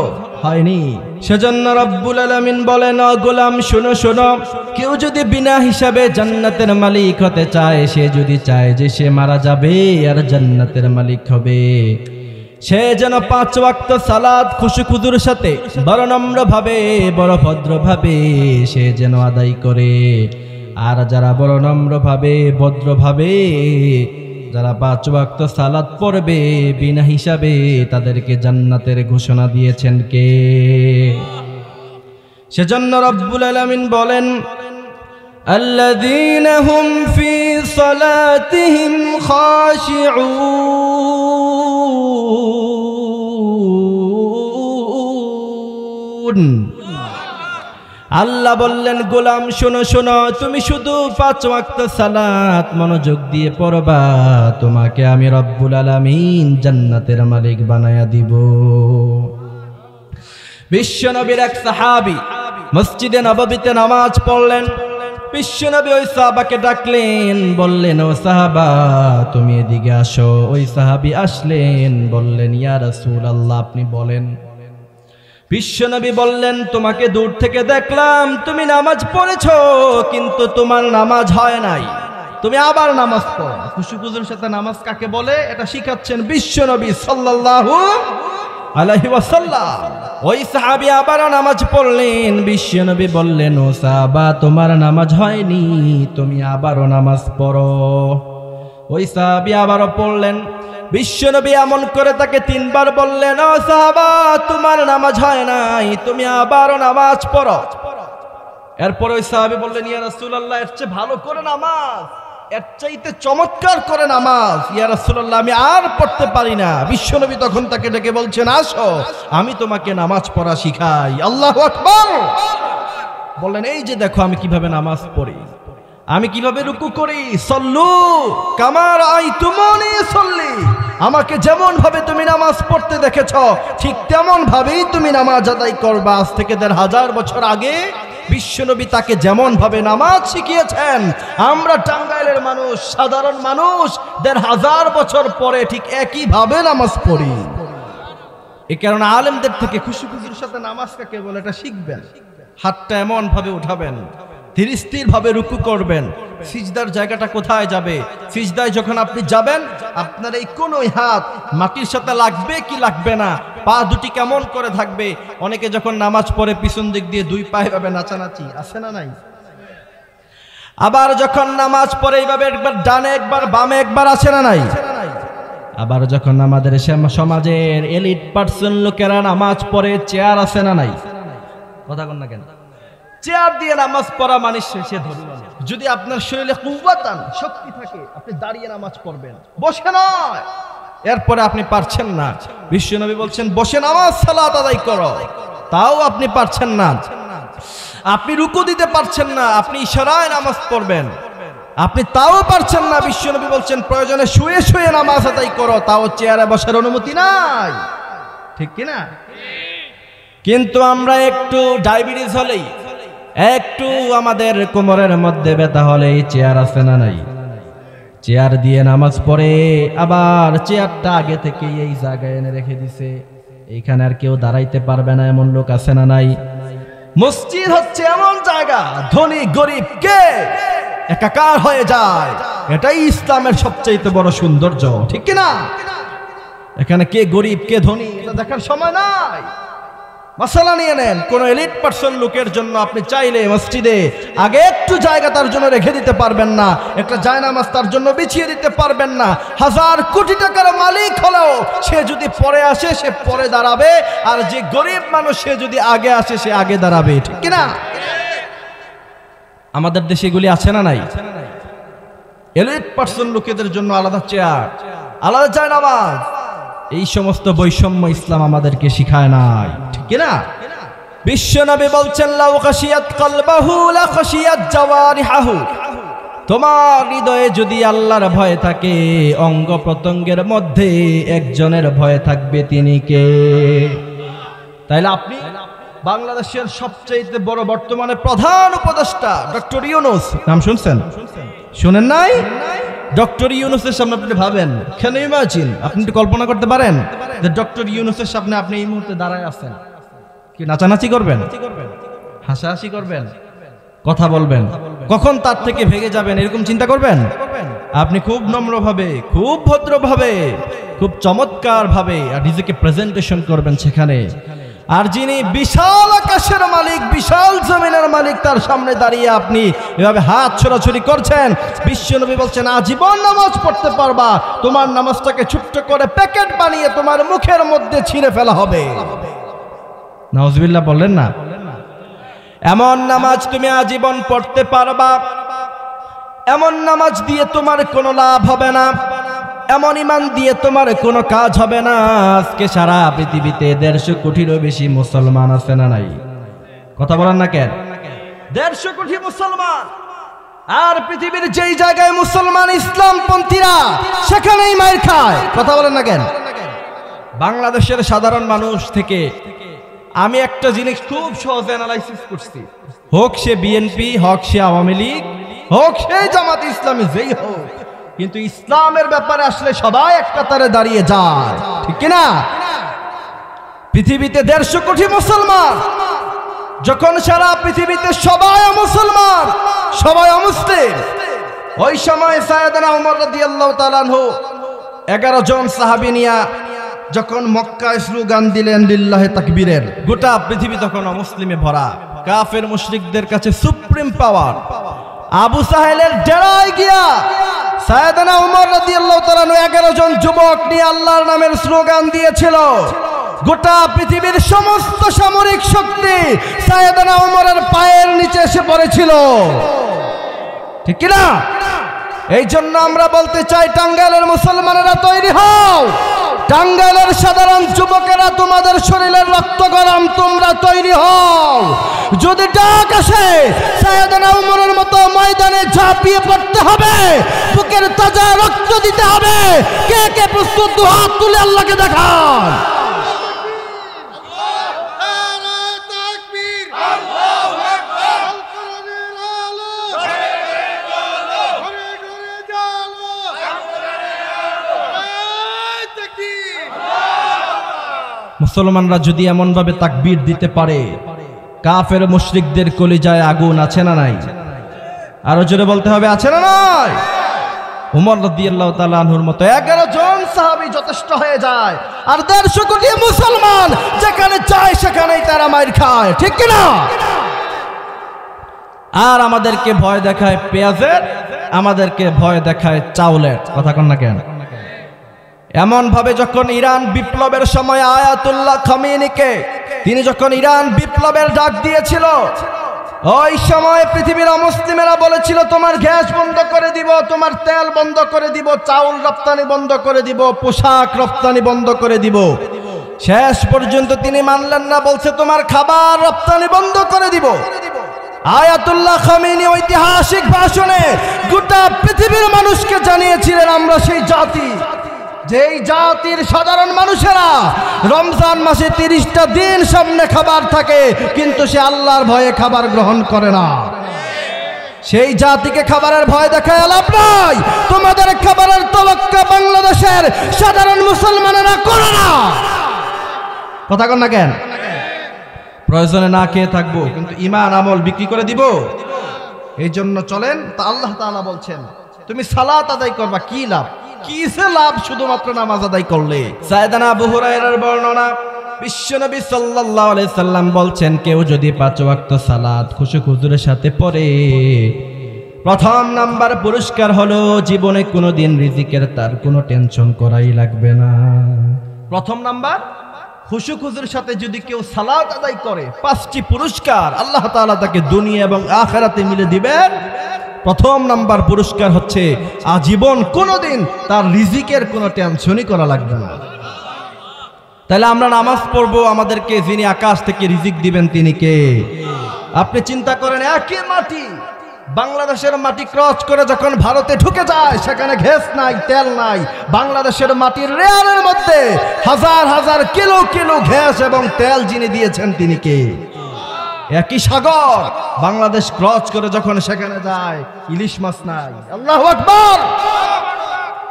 হয়নি। সেজন্য রব্বুল আলামিন বলেন ও গোলাম শোনো শোনো, কেউ যদি বিনা হিসাবে জান্নাতের মালিক হতে চায়, সে যদি চায় যে সে মারা যাবে আর জান্নাতের মালিক হবে, সে যেন 5 ওয়াক্ত সালাত খুশি খুজুর সাথে বড় নম্র ভাবে, বড় ভদ্র ভাবে সে যেন আদায় করে। আর যারা বড় নম্র ভাবে, ভদ্র ভাবে যারা 5 ওয়াক্ত সালাত পড়বে বিনা হিসাবে, তাদেরকে জান্নাতের ঘোষণা দিয়েছেন কে? সেজন্য রব্বুল আলামিন বলেন আল্লাযীনা হুম ফি সালাতিহিম খাশিউন। আল্লাহ বললেন গোলাম শোনো শোনো, তুমি শুধু 5 ওয়াক্ত সালাত মনোযোগ দিয়ে পড়বা, তোমাকে আমি রব্বুল আলামিন জান্নাতের মালিক বানায়া দিব। বিশ্বনবীর এক সাহাবী মসজিদে নববীতে নামাজ পড়লেন। বিশ্বনবী ওই সাহাবাকে ডাকলেন, বললেন ও সাহাবা তুমি এদিকে আসো। ওই সাহাবী আসলেন, বললেন ইয়া রাসূলুল্লাহ আপনি বলেন। বিশ্বনবী বললেন তোমাকে দূর থেকে দেখলাম তুমি নামাজ পড়েছো, কিন্তু তোমার নামাজ হয় নাই, তুমি আবার নামাজ পড়ো। খুশু খুজুর সাথে নামাজ কাকে বলে এটা শিখাচ্ছেন বিশ্বনবী সাল্লাল্লাহু আলাইহি ওয়াসাল্লাম। ওই সাহাবী আবার নামাজ পড়লেন। বিশ্বনবী বললেন ও সাহাবা তোমার নামাজ হয়নি, তুমি আবারও নামাজ পড়ো। ওই সাহাবী আবারও পড়লেন। বিশ্বনবী এমন করে তাকে 3 বার বললেন ও সাহাবা তোমার নামাজ হয় নাই, তুমি আবারও নামাজ পড়ো। এরপর ওই সাহাবী বললেন ইয়া রাসূলুল্লাহ এর চেয়ে ভালো করে নামাজ, এর চাইতে চমৎকার করে নামাজ ইয়া রাসূলুল্লাহ আমি আর পড়তে পারি না। বিশ্বনবী তখন তাকে ডেকে বলছেন আসো আমি তোমাকে নামাজ পড়া শিখাই। আল্লাহু আকবার। বললেন এই যে দেখো আমি কিভাবে নামাজ পড়ি, আমি কিভাবে রুকু করি। সল্লু কামা রাআইতুমুনি সল্লি, আমাকে যেমন ভাবে তুমি নামাজ পড়তে দেখেছো ঠিক তেমন ভাবেই তুমি নামাজ আদায় করবা। আজ থেকে 1500 বছর আগে বিশ্বনবী তাকে যেমন ভাবে নামাজ শিখিয়েছেন, আমরা টাঙ্গাইলের মানুষ, সাধারণ মানুষ 1500 বছর পরে ঠিক একই ভাবে নামাজ পড়ি। এই কারণে আলেমদের থেকে খুশি খুশির সাথে নামাজ কাকে বলে এটা শিখবেন। হাতটা এমন ভাবে উঠাবেন, ধীর স্থির ভাবে রুকু করবেন। সিজদার জায়গাটা কোথায় যাবে, সিজদায় যখন আপনি যাবেন আপনার এই কোনই হাত মাটির সাথে লাগবে কি লাগবে না, পা দুটি কেমন করে থাকবে। অনেকে যখন নামাজ পড়ে পিছন দিক দিয়ে দুই পায়ে ভাবে নাচানাচি, আছে না নাই? আবার যখন নামাজ পড়ে এইভাবে একবার ডানে একবার বামে একবার, আছে না নাই? আবার যখন আমাদের সমাজের এলিট পার্সন লোকেরা নামাজ পড়ে চেয়ার, আছে না নাই? কথা বল না কেন? চেয়ার দিয়ে নামাজ পড়া মানুষ সে ধরুন। যদি আপনার শরীরে কুওয়াতান শক্তি থাকে আপনি দাঁড়িয়ে নামাজ পড়বেন, বসে নয়। এরপরে আপনি পারছেন না, বিশ্বনবী বলছেন বসে নামাজ সালাত আদায় করো, তাও আপনি পারছেন না। আপনি রুকু দিতে পারছেন না, আপনি ইশারায় নামাজ পড়বেন, আপনি তাও পারছেন না। বিশ্বনবী বলছেন প্রয়োজনে শুয়ে শুয়ে নামাজ আদায় করো, তাও চেয়ারে বসার অনুমতি নাই। ঠিক কি না? কিন্তু আমরা একটু ডায়াবেটিস হলেই, একটু আমাদের কোমরের মধ্যে ব্যথা হলেই চেয়ার, আছে না নাই? চেয়ার দিয়ে নামাজ পড়ে, আবার চেয়ারটা আগে থেকে এই জায়গায় এনে রেখে দিছে, এইখানে আর কেউ দাঁড়াইতে পারবে না, এমন লোক আছে না নাই? মসজিদ হচ্ছে এমন জায়গা ধনী গরিব কে একাকার হয়ে যায়, এটাই ইসলামের সবচেয়ে বড় সৌন্দর্য। ঠিক কি না? এখানে কে গরিব কে ধনী এটা দেখার সময় নাই। মাসালা নিয়ে নেন, কোন এলিট পার্সন লোকের জন্য আপনি চাইলে মসজিদে আগে একটু জায়গা তার জন্য রেখে দিতে পারবেন না, একটা জায়নামাজ তার জন্য বিছিয়ে দিতে পারবেন না। 1000 কোটি টাকার মালিক হলেও সে যদি পরে আসে সে পরে দাঁড়াবে, আর যে গরিব মানুষ সে যদি আগে আসে সে আগে দাঁড়াবে। ঠিক কিনা? আমাদের দেশে এগুলি আছে না নাই? এলিট পার্সন লোকেদের জন্য আলাদা চেয়ার, আলাদা জায়নামাজ। এই সমস্ত বৈষম্য ইসলাম আমাদেরকে শিখায় নাই। ঠিক না? বিশ্বনবী বলছেন লাউ খাশিয়াত কলবাহু লা খাশিয়াত জাওয়ারিহু, তোমার হৃদয়ে যদি আল্লাহর ভয় থাকে অঙ্গ প্রত্যঙ্গের মধ্যে একজনের ভয় থাকবে, তিনি কে? তাইলে আপনি বাংলাদেশের সবচেয়ে বড় বর্তমানে প্রধান উপদেষ্টা ডক্টর ইউনূস নাম শুনছেন? শুনেন নাই? ডক্টর ইউনূসের সামনে আপনি ভাবেন, কেন ইমাজিন, আপনি একটু কল্পনা করতে পারেন যে ডক্টর ইউনূসের সামনে আপনি এই মুহূর্তে দাঁড়ায় আছেন, কি নাচানাচি করবেন, হাসাহাসি করবেন, কথা বলবেন, কখন তার থেকে ভেগে যাবেন এরকম চিন্তা করবেন? আপনি খুব নম্রভাবে, খুব ভদ্রভাবে, খুব চমৎকার ভাবে আর নিজেকে প্রেজেন্টেশন করবেন সেখানে। আর যিনি বিশাল আকাশের মালিক, বিশাল জমিনের মালিক, তার সামনে দাঁড়িয়ে আপনি এভাবে হাত ছোড়াছুড়ি করছেন। বিশ্বনবী বলছেন আজীবন নামাজ পড়তে পারবা, তোমার নামাজটাকে ছোট্ট করে প্যাকেট বানিয়ে তোমার মুখের মধ্যে ছিঁড়ে ফেলা হবে। নাউজুবিল্লাহ বললেন না? এমন নামাজ তুমি আজীবন পড়তে পারবা, এমন নামাজ দিয়ে তোমার কোনো লাভ হবে না, এমন ঈমান দিয়ে তোমার কোনো কাজ হবে না। আজকে সারা পৃথিবীতে 150 কোটিরও বেশি মুসলমান আছে না নাই? কথা বলেন না কেন? 150 কোটি মুসলমান, আর পৃথিবীর যেই জায়গায় মুসলমান ইসলামপন্থীরা সেখানেই মাইর খায়। কথা বলেন না কেন? বাংলাদেশের সাধারণ মানুষ থেকে আমি একটা জিনিস খুব সহজে অ্যানালাইসিস করছি, হোক সে বিএনপি, হোক সে আওয়ামী লীগ, হোক সে জামাত ইসলামী, যেই হোক, কিন্তু ইসলামের ব্যাপারে আসলে সবাই এক কাতারে দাঁড়িয়ে যায়। ঠিক কিনা? পৃথিবীতে 150 কোটি মুসলমান, যখন সারা পৃথিবীতে সবাই মুসলমান, সবাই অমুসলিম, ওই সময় সাইয়েদনা ওমর রাদিয়াল্লাহু তাআলা আনহু 11 জন সাহাবী নিয়া যখন মক্কায় স্লোগান দিলেন লিল্লাহি তাকবীরের, গোটা পৃথিবী তখন অমুসলিমে ভরা, কাফের মুশরিকদের কাছে সুপ্রিম পাওয়ার। আবু সাহেলের ডেরায় গিয়া সাইয়েদনা ওমর রাদিয়াল্লাহু তাআলা 11 জন যুবক নিয়ে আল্লাহর নামের স্লোগান দিয়েছিল। গোটা পৃথিবীর সমস্ত সামরিক শক্তি সাইয়েদনা ওমরের পায়ের নিচে এসে পড়েছিল। ঠিক কি না? এই জন্য আমরা বলতে চাই, টাঙ্গাইলের মুসলমানেরা তৈরি হও, টাঙ্গাইলের সাধারণ যুবকেরা তোমাদের শরীরের রক্ত গরম, তোমরা তৈরি হও। যদি ডাক আসে সাইয়েদনা ওমরের মতো ময়দানে ঝাঁপিয়ে পড়তে হবে, বুকের তাজা রক্ত দিতে হবে। কে কে প্রস্তুত? হাত তুলে আল্লাহকে দেখান। মুসলমানরা যদি এমন ভাবে তাকবীর দিতে পারে, কাফের মুশরিকদের কলিজায় আগুন আছে না নাই? আরো জোরে বলতে হবে, আছে না নাই? উমর রাদিয়াল্লাহু তাআলা আনহুর মতো 11 জন সাহাবী যথেষ্ট হয়ে যায়, আর 150 কোটি মুসলমান যেখানে যায় সেখানেই তারা মাইর খায়, ঠিক কি না? আর আমাদেরকে ভয় দেখায় পেঁয়াজের, আমাদেরকে ভয় দেখায় চাউলের, কথা কন না কেন? এমন ভাবে যখন ইরান বিপ্লবের সময় আয়াতুল্লাহ খামেনিকে তিনি যখন ইরান বিপ্লবের ডাক দিয়েছিল, ওই সময় পৃথিবীর অমুসলিমেরা বলেছিল তোমার গ্যাস বন্ধ করে দিব, তোমার তেল বন্ধ করে দিব, চাউল রপ্তানি বন্ধ করে দিব, পোশাক রপ্তানি বন্ধ করে দিব। শেষ পর্যন্ত তিনি মানলেন না, বলছে তোমার খাবার রপ্তানি বন্ধ করে দিব। আয়াতুল্লাহ খামেনি ঐতিহাসিক ভাষণে গোটা পৃথিবীর মানুষকে জানিয়েছিলেন আমরা সেই জাতি, যেই জাতির সাধারণ মানুষেরা রমজান মাসে 30টা দিন সামনে খাবার থাকে, কিন্তু সে আল্লাহর ভয়ে খাবার গ্রহণ করে না। সেই জাতিকে খাবারের ভয় দেখায় লাভ নাই। তোমাদের খাবারের তওয়াক্কা বাংলাদেশের সাধারণ মুসলমানেরা করে না, কথা কন না কেন? প্রয়োজনে না খেয়ে থাকবো, কিন্তু ঈমান আমল বিক্রি করে দিব? এই জন্য চলেন, তা আল্লাহ তাআলা বলছেন তুমি সালাত আদায় করবা, কি লাভ? কিসে লাভ শুধুমাত্র নামাজ আদায় করলে? সাইয়েদানা আবু হুরায়রার বর্ণনা, বিশ্বনবী সাল্লাল্লাহু আলাইহি সাল্লাম বলছেন কেউ যদি 5 ওয়াক্ত সালাত খুশু হুজুরের সাথে পড়ে, প্রথম নাম্বার পুরস্কার হলো জীবনে কোনোদিন রিজিকের তার কোনো টেনশন করাই লাগবে না। প্রথম নাম্বার, খুশুক হুজুরের সাথে যদি কেউ সালাত আদায় করে, 5টি পুরস্কার আল্লাহ তাআলা তাকে দুনিয়া এবং আখিরাতে মিলে দিবেন। প্রথম নাম্বার পুরস্কার হচ্ছে আজীবন কোনোদিন তার রিজিকের কোনো টেনশনই করা লাগবে না। তাহলে আমরা নামাজ পড়বো, আমাদেরকে যিনি আকাশ থেকে রিজিক দিবেন তিনি কে? আপনি চিন্তা করেন, একই মাটি, বাংলাদেশের মাটি ক্রস করে যখন ভারতে ঢুকে যায়, সেখানে গ্যাস নাই, তেল নাই। বাংলাদেশের মাটির রেয়ারের মধ্যে হাজার হাজার কিলো কিলো গ্যাস এবং তেল যিনি দিয়েছেন তিনি কে? একই সাগর, বাংলাদেশ ক্রস করে যখন সেখানে যায়, ইলিশ মাছ নাই। আল্লাহু আকবার!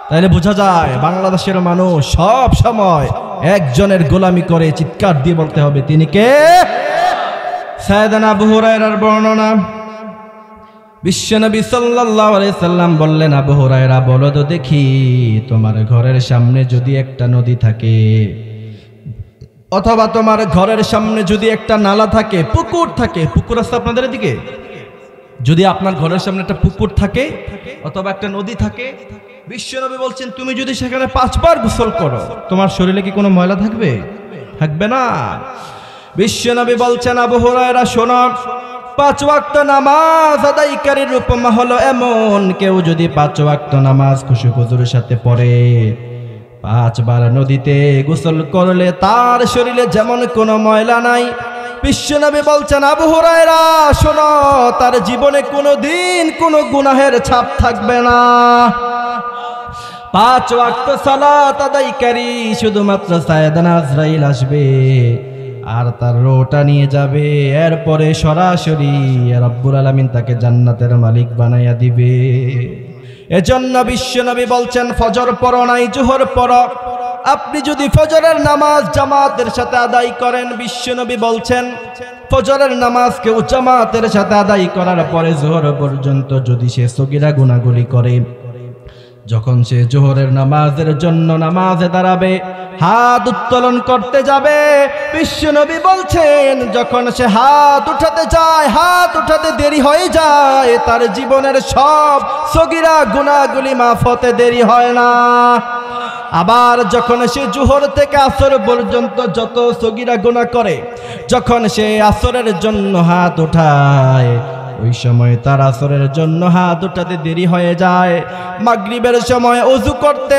তাইলে বোঝা যায় বাংলাদেশের মানুষ সব সময় একজনের গোলামি করে। চিৎকার দিয়ে বলতে হবে তিনি কে? সাইয়েদানা আবু হুরায়রার বর্ণনা, বিশ্বনবী সাল্লাল্লাহু আলাইহি সাল্লাম বললেন, আবু হুরায়রা বলো তো দেখি, তোমার ঘরের সামনে যদি একটা নদী থাকে, অথবা তোমার ঘরের সামনে যদি একটা নালা থাকে, পুকুর থাকে, পুকুর আছে আপনাদের দিকে? যদি আপনার ঘরের সামনে একটা পুকুর থাকে অথবা একটা নদী থাকে, বিশ্বনবী বলছেন তুমি যদি সেখানে 5 বার গোসল করো, তোমার শরীরে কি কোনো ময়লা থাকবে? থাকবে না। বিশ্বনবী বলছেন, আবু হুরায়রা শোনো, 5 ওয়াক্ত নামাজ আদায়কারীর উপমা হলো এমন, কেউ যদি 5 ওয়াক্ত নামাজ খুশু হুজুরের সাথে পড়ে, 5 বার নদীতে গোসল করলে তার শরীরে যেমন কোনো ময়লা নাই। বিশ্বনবী বলছেন, আবু হুরায়রা শোনো, তার জীবনে কোনোদিন কোনো গুনাহের ছাপ থাকবে না। 5 ওয়াক্ত সালাত আদায়কারী শুধুমাত্র সাইয়েদানা আজরাইল আসবে আর তার রোটা নিয়ে যাবে, এরপরে সরাসরি রব্বুল আলামিন তাকে জান্নাতের মালিক বানাইয়া দিবে। এজন্য বিশ্বনবী বলছেন, ফজর পড়ো নাই, জোহর পড়ো। আপনি যদি ফজরের নামাজ জামাতের সাথে আদায় করেন, বিশ্বনবী বলছেন ফজরের নামাজ কেউ জামাতের সাথে আদায় করার পরে জোহর পর্যন্ত যদি সে সগীরা গুনাহগুলি করে, যখন সে জোহরের নামাজের জন্য নামাজে দাঁড়াবে, হাত উত্তোলন করতে যাবে, বিশ্বনবী বলছেন যখন সে হাত উঠাতে যায়, হাত উঠাতে দেরি হয়ে যায়, তার জীবনের সব সগীরা গুনাহগুলি মাফ হতে দেরি হয় না। আবার যখন সে জোহর থেকে আসর পর্যন্ত যত সগীরা গুনাহ করে, যখন সে আসরের জন্য হাত উঠায়, ওই সময় তার আসরের জন্য হাত উঠাতে দেরি হয়ে যায়। মাগরিবের সময় ওযু করতে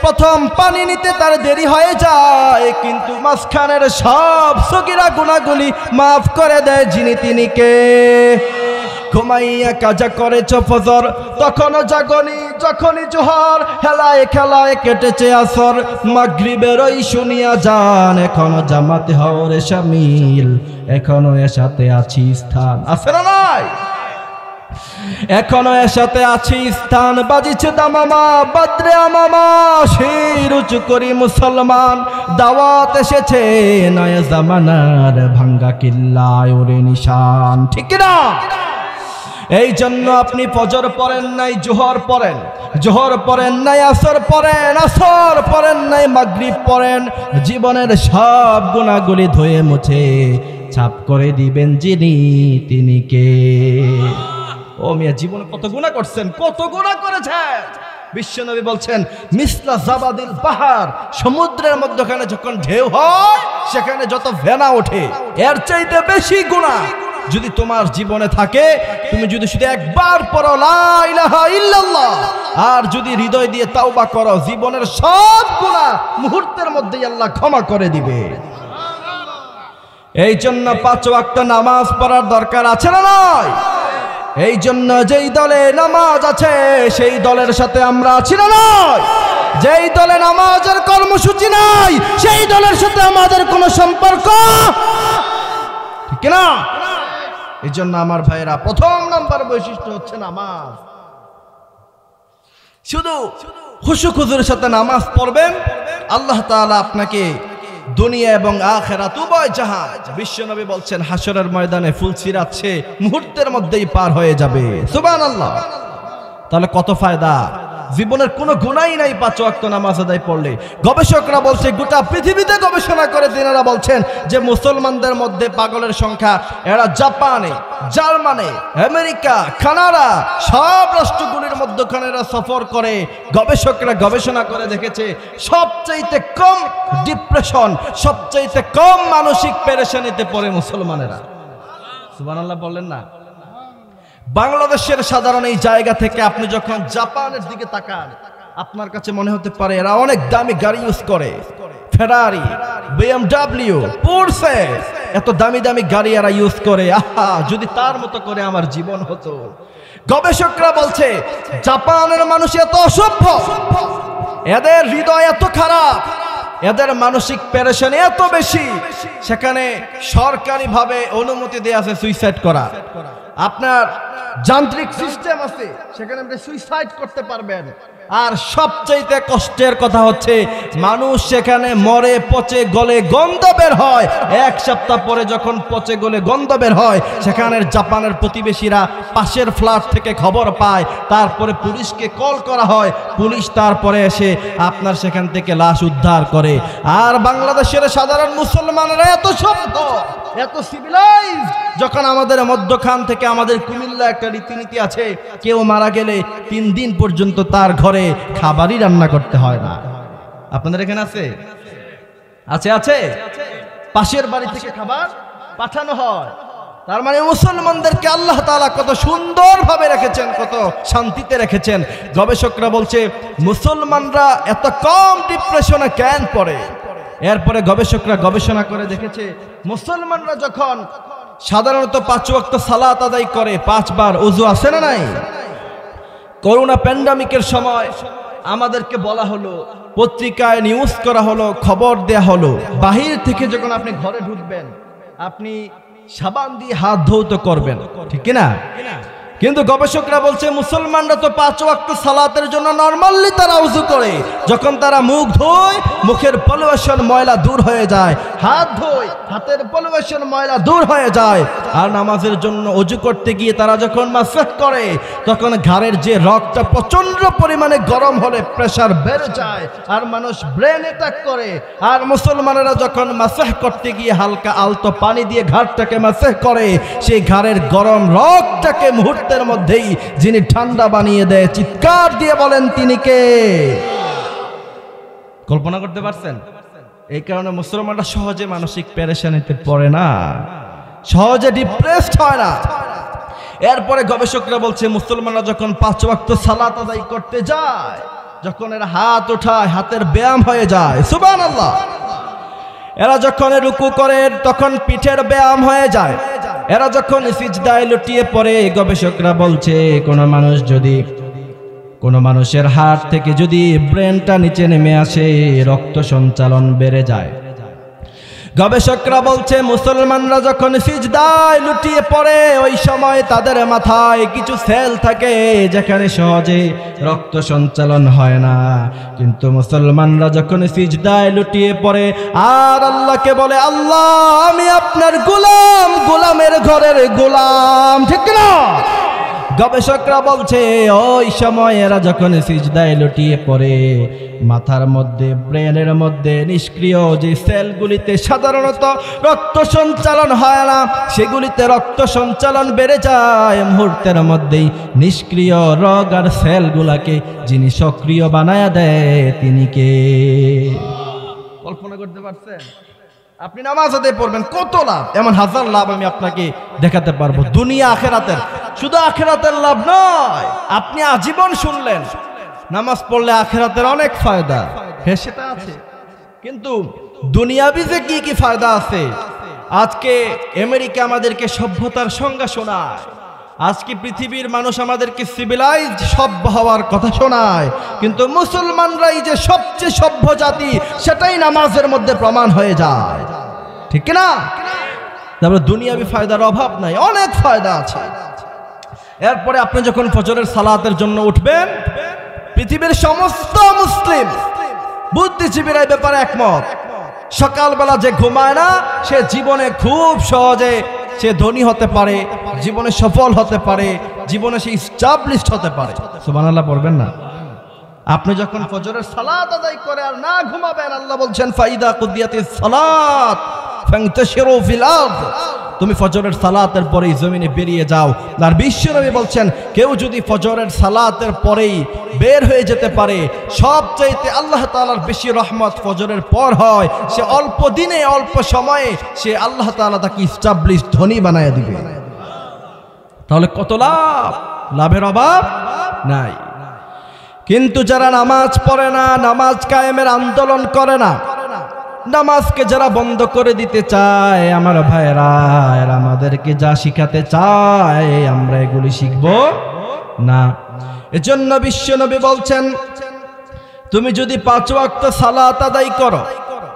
প্রথম পানি নিতে তার দেরি হয়ে যায়, কিন্তু মাঝখানের সব সগীরা গুনাহগুলি মাফ করে দেয় যিনি, তিনি কে? ঘুমাইয়া কাজা করেছ ফজর, তখনও জাগনি, যখনই জোহর, হেলায় খেলায় কেটেছে আসর, মাগরিবের ওই শুনিয়া যান, এখনো জামাতে হওরে শামিল, এখনো এর সাথে আছি স্থান। আছে না নাই? এখনো এর সাথে আছি স্থান বাজিছে দামামা বাদ্রে আমামা শির উঁচু করি মুসলমান দাওয়াত এসেছে নয়া জামানার ভাঙ্গা কিল্লায় ওরে নিশান ঠিক না এই জন্য আপনি ফজর পড়েন নাই জোহর পড়েন জোহর পড়েন নাই আসর পড়েন নাই মাগরিব পড়েন জীবনের সব গুনাহগুলি ধুয়ে মুছে ছাপ করে দিবেন যিনি তিনি কে ও মিয়া জীবনে কত গুনাহ করছেন কত গুনাহ করেছেন বিশ্বনবী বলছেন মিসলা জাবাদিল পাহাড় সমুদ্রের মধ্যখানে যখন ঢেউ হয় সেখানে যত ফেনা ওঠে এর চাইতে বেশি গুনাহ যদি তোমার জীবনে থাকে তুমি যদি শুধু একবার পড়ো লা ইলাহা ইল্লাল্লাহ আর যদি হৃদয় দিয়ে তাওবা করো জীবনের সব গুনাহ মুহূর্তের মধ্যেই আল্লাহ ক্ষমা করে দিবে এই জন্য 5 ওয়াক্ত নামাজ পড়ার দরকার আছে না নয় এই জন্য যেই দলে নামাজ আছে সেই দলের সাথে আমরা আছি না নয় যেই দলে নামাজের কর্মসূচি নাই সেই দলের সাথে আমাদের কোনো সম্পর্ক ঠিক না এই জন্য আমার ভাইয়েরা প্রথম নাম্বার বৈশিষ্ট্য হচ্ছে নামাজ শুধু খুশু খুজুর সাথে নামাজ পড়বেন আল্লাহ তাআলা আপনাকে দুনিয়া এবং আখিরাত উভয় জাহান বিশ্বনবী বলছেন হাসরের ময়দানে ফুলসিরাত সে মুহূর্তের মধ্যেই পার হয়ে যাবে সুবহানাল্লাহ তাহলে কত ফায়দা জীবনের কোনো গুনাহই নাই 5 ওয়াক্ত নামাজ আদায় পড়লে গবেষকরা বলছে গোটা পৃথিবীতে গবেষণা করে তিনারা বলছেন যে মুসলমানদের মধ্যে পাগলের সংখ্যা এরা জাপানে জার্মানি আমেরিকা কানাডা সব রাষ্ট্রগুলির মধ্যখানে এরা সফর করে গবেষকরা গবেষণা করে দেখেছে সবচেয়ে কম ডিপ্রেশন সবচেয়ে কম মানসিক পেরেশানিতে পড়ে মুসলমানেরা সুবহানাল্লাহ বললেন না বাংলাদেশের সাধারণ এই জায়গা থেকে আপনি যখন জাপানের দিকে তাকান আপনার কাছে মনে হতে পারে এরা অনেক দামি গাড়ি ইউজ করে ফেরারি BMW পোরশে এত দামি দামি গাড়ি এরা ইউজ করে আহা যদি তার মতো করে আমার জীবন হতো গবেষকরা বলছে জাপানের মানুষ এত অসভ্য এদের হৃদয় এত খারাপ এদের মানসিক পেরেশানি এত বেশি সেখানে সরকারিভাবে অনুমতি দেয়া আছে সুইসাইড করা আপনার যান্ত্রিক সিস্টেম আছে সেখানে আপনি সুইসাইড করতে পারবেন আর সবচেয়ে কষ্টের কথা হচ্ছে মানুষ সেখানে মরে পচে গলে গন্ধ বের হয় এক সপ্তাহ পরে যখন পচে গলে গন্ধ বের হয় সেখানের জাপানের প্রতিবেশীরা পাশের ফ্ল্যাট থেকে খবর পায় তারপরে পুলিশকে কল করা হয় পুলিশ তারপরে এসে আপনার সেখান থেকে লাশ উদ্ধার করে আর বাংলাদেশের সাধারণ মুসলমানরা এত সভ্য এত সিভিলাইজড যখন আমাদের মধ্যখান থেকে আমাদের কুমিল্লা একটা রীতিনীতি আছে কেউ মারা গেলে 3 দিন পর্যন্ত তার ঘরে খাবারই রান্না করতে হয় না আপনাদের এখানে আছে আছে আছে পাশের বাড়ি থেকে খাবার পাঠানো হয় তার মানে মুসলমানদেরকে আল্লাহ তাআলা কত সুন্দরভাবে রেখেছেন কত শান্তিতে রেখেছেন গবেষকরা বলছে মুসলমানরা এত কম ডিপ্রেশনে কেন পড়ে এরপরে গবেষকরা গবেষণা করে দেখেছে মুসলমানরা যখন সাধারণত 5 ওয়াক্ত সালাত আদায় করে 5 বার ওযু আছে না নাই করোনা প্যান্ডেমিকের সময় আমাদেরকে বলা হলো পত্রিকায় নিউজ করা হলো খবর দেয়া হলো বাহির থেকে যখন আপনি ঘরে ঢুকবেন আপনি সাবান দিয়ে হাত ধৌত করবেন ঠিক কি না কিন্তু গবেষকরা বলছে মুসলমানরা তো 5 ওয়াক্ত সালাতের জন্য নরমালি তারা ওযু করে যখন তারা মুখ ধোয় মুখের পলিউশন ময়লা দূর হয়ে যায় হাত ধোয় হাতের পলিউশন ময়লা দূর হয়ে যায় আর নামাজের জন্য ওযু করতে গিয়ে তারা যখন মাসহ করে তখন ঘাড়ের যে রগটা প্রচন্ড পরিমাণে গরম হলে প্রেসার বেড়ে যায় আর মানুষ ব্রেন অ্যাটাক করে আর মুসলমানেরা যখন মাসহ করতে গিয়ে হালকা আলতো পানি দিয়ে ঘাড়টাকে মাসহ করে সেই ঘাড়ের গরম রগটাকে মুহূর্তের মধ্যেই যিনি ঠান্ডা বানিয়ে দেয় চিৎকার দিয়ে বলেন তিনি কে কল্পনা করতে পারছেন এই কারণে মুসলমানরা সহজে মানসিক পেরেশানিতে পড়ে না সহজে ডিপ্রেসড হয় না এরপরে গবেষকরা বলছে মুসলমানরা যখন 5 ওয়াক্ত সালাত আদায় করতে যায় যখন এরা হাত ওঠায় হাতের ব্যায়াম হয়ে যায় সুবহানাল্লাহ এরা যখন রুকু করে তখন পিঠের ব্যায়াম হয়ে যায় এরা যখন সিজদায় লুটিয়ে পড়ে গবেষকরা বলছে কোনো মানুষের হাত থেকে যদি ব্রেনটা নিচে নেমে আসে রক্ত সঞ্চালন বেড়ে যায় গবেষকরা বলছে মুসলমানরা যখন সিজদায় লুটিয়ে পড়ে ওই সময় তাদের মাথায় কিছু সেল থাকে যেখানে সহজে রক্ত সঞ্চালন হয় না, কিন্তু মুসলমানরা যখন সিজদায় লুটিয়ে পড়ে আর আল্লাহকে বলে, আল্লাহ আমি আপনার গোলাম, গোলামের ঘরের গোলাম, ঠিক না? গবেষকরা বলছে ওই সময় এরা যখন সিজদায় লুটিয়ে পড়ে মাথার মধ্যে, ব্রেনের মধ্যে নিষ্ক্রিয় যে সেলগুলিতে সাধারণত রক্ত সঞ্চালন হয় না সেগুলিতে রক্ত সঞ্চালন বেড়ে যায়। মুহূর্তের মধ্যেই নিষ্ক্রিয় রগ আর সেলগুলাকে যিনি সক্রিয় বানায়া দেয় তিনি কে? কল্পনা করতে পারছেন? আপনি নামাজ আদায় পড়বেন, কত লাভ, এমন হাজার লাভ আমি আপনাকে দেখাতে পারবো দুনিয়া আখেরাতের। শুধু আখেরাতের লাভ নয়, আপনি আজীবন শুনলেন নামাজ পড়লে আখেরাতের অনেক ফায়দা, হ্যাঁ সেটা আছে, কিন্তু দুনিয়াবি যে কি কি ফায়দা আছে। আজকে আমেরিকা আমাদেরকে সভ্যতার সংজ্ঞা শোনায়, আজকে পৃথিবীর মানুষ আমাদেরকে সিভিলাইজড সভ্য হওয়ার কথা শোনায়, কিন্তু মুসলমানরাই যে সবচেয়ে সভ্য জাতি সেটাই নামাজের মধ্যে প্রমাণ হয়ে যায়, ঠিক না? তারপরে দুনিয়াবি ফায়দার অভাব নাই, অনেক ফায়দা আছে। এরপরে আপনি যখন ফজরের সালাতের জন্য উঠবেন, পৃথিবীর সমস্ত মুসলিম বুদ্ধিজীবীরা এই ব্যাপারে একমত, সকালবেলা যে ঘুমায় না সে জীবনে খুব সহজে সে ধনী হতে পারে, জীবনে সফল হতে পারে, জীবনে সে এস্টাবলিশড হতে পারে। সুবহানাল্লাহ পড়বেন না? আপনি যখন ফজরের সালাত আদায় করে আর না ঘুমাবেন, আল্লাহ বলছেন ফাইদা কুদিয়াতিস সালাত ফান্তাশিরু ফিল আরদ, তুমি ফজরের সালাতের পরেই জমিনে বেরিয়ে যাও। আর বিশ্বনবী বলছেন কেউ যদি ফজরের সালাতের পরেই বের হয়ে যেতে পারে, সবচাইতে আল্লাহ তাআলার বেশি রহমত ফজরের পর হয়, সে অল্প দিনে অল্প সময়ে সে আল্লাহ তাআলা তাকে এস্টাবলিশ ধনী বানায় দিবে। তাহলে কত লাভ, লাভের অভাব নাই। কিন্তু যারা নামাজ পড়ে না, নামাজ কায়েমের আন্দোলন করে না, নামাজকে যারা বন্ধ করে দিতে চায়, আমার ভাইরা এরা আমাদেরকে যা শিখাতে চায় আমরা এগুলি শিখব না। এজন্য বিশ্বনবী বলছেন তুমি যদি 5 ওয়াক্ত সালাত আদায় করো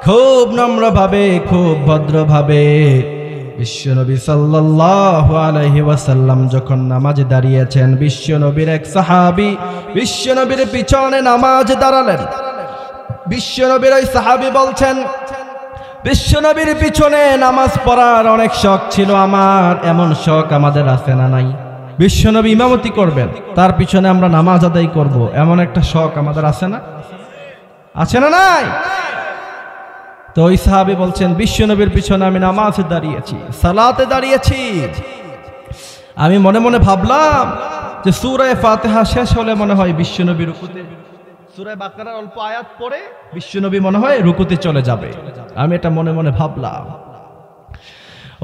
খুব নম্রভাবে, খুব ভদ্রভাবে। বিশ্বনবী সাল্লাল্লাহু আলাইহি ওয়াসাল্লাম যখন নামাজে দাঁড়িয়েছেন, বিশ্বনবীর এক সাহাবী বিশ্বনবীর পিছনে নামাজে দাঁড়ালেন। বিশ্বনবীর ওই সাহাবী বলছেন, বিশ্বনবীর পিছনে নামাজ পড়ার অনেক শখ ছিল আমার, এমন শখ আমাদের আছে না নাই? বিশ্বনবী ইমামতি করবেন, তার পিছনে আমরা নামাজ আদায় করব, এমন একটা শখ আমাদের আছে না? আছে না নাই? তো ওই সাহাবী বলছেন বিশ্বনবীর পিছনে আমি নামাজে দাঁড়িয়েছি, সালাতে দাঁড়িয়েছি, আমি মনে মনে ভাবলাম যে সূরা ফাতিহা শেষ হলে মনে হয় বিশ্বনবী রুকুতে, সূরা বাকারার অল্প আয়াত পড়ে বিশ্বনবী মনে হয় রুকুতে চলে যাবে, আমি এটা মনে মনে ভাবলাম।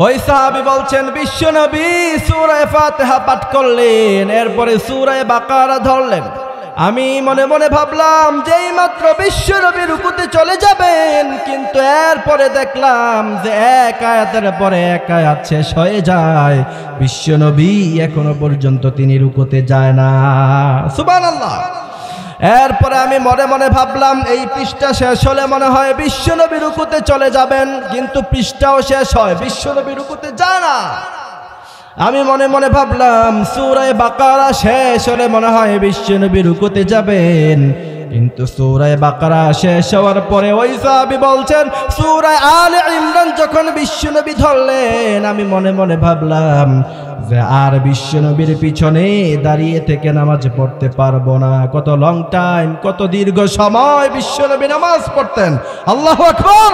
ওই সাহাবী বলছেন বিশ্বনবী সূরা ফাতিহা পাঠ করলেন, এরপরে সূরা বাকারা ধরলেন, আমি মনে মনে ভাবলাম যে এই মাত্র বিশ্বনবী রুকুতে চলে যাবেন, কিন্তু এরপরে দেখলাম যে এক আয়াতের পরে এক আয়াত শেষ হয়ে যায়, বিশ্বনবী এখনো পর্যন্ত তিনি রুকুতে যায় না। সুবহানাল্লাহ। এরপরে আমি মনে মনে ভাবলাম এই পৃষ্ঠা শেষ হলে মনে হয় বিশ্বনবী রুকুতে চলে যাবেন, কিন্তু পৃষ্ঠাও শেষ হয়, বিশ্বনবী রুকুতে যায় না। আমি মনে মনে ভাবলাম সূরা বাকারা শেষ হলে মনে হয় বিশ্বনবী রুকুতে যাবেন, কিন্তু সূরা বাকারা শেষ হওয়ার পরে ওই সাহাবী বলছেন সূরা আলে ইমরান যখন বিশ্বনবী ধরলেন, আমি মনে মনে ভাবলাম যে আর বিশ্বনবীর পিছনে দাঁড়িয়ে থেকে নামাজ পড়তে পারবো না। কত লং টাইম, কত দীর্ঘ সময় বিশ্বনবী নামাজ পড়তেন। আল্লাহু আকবার।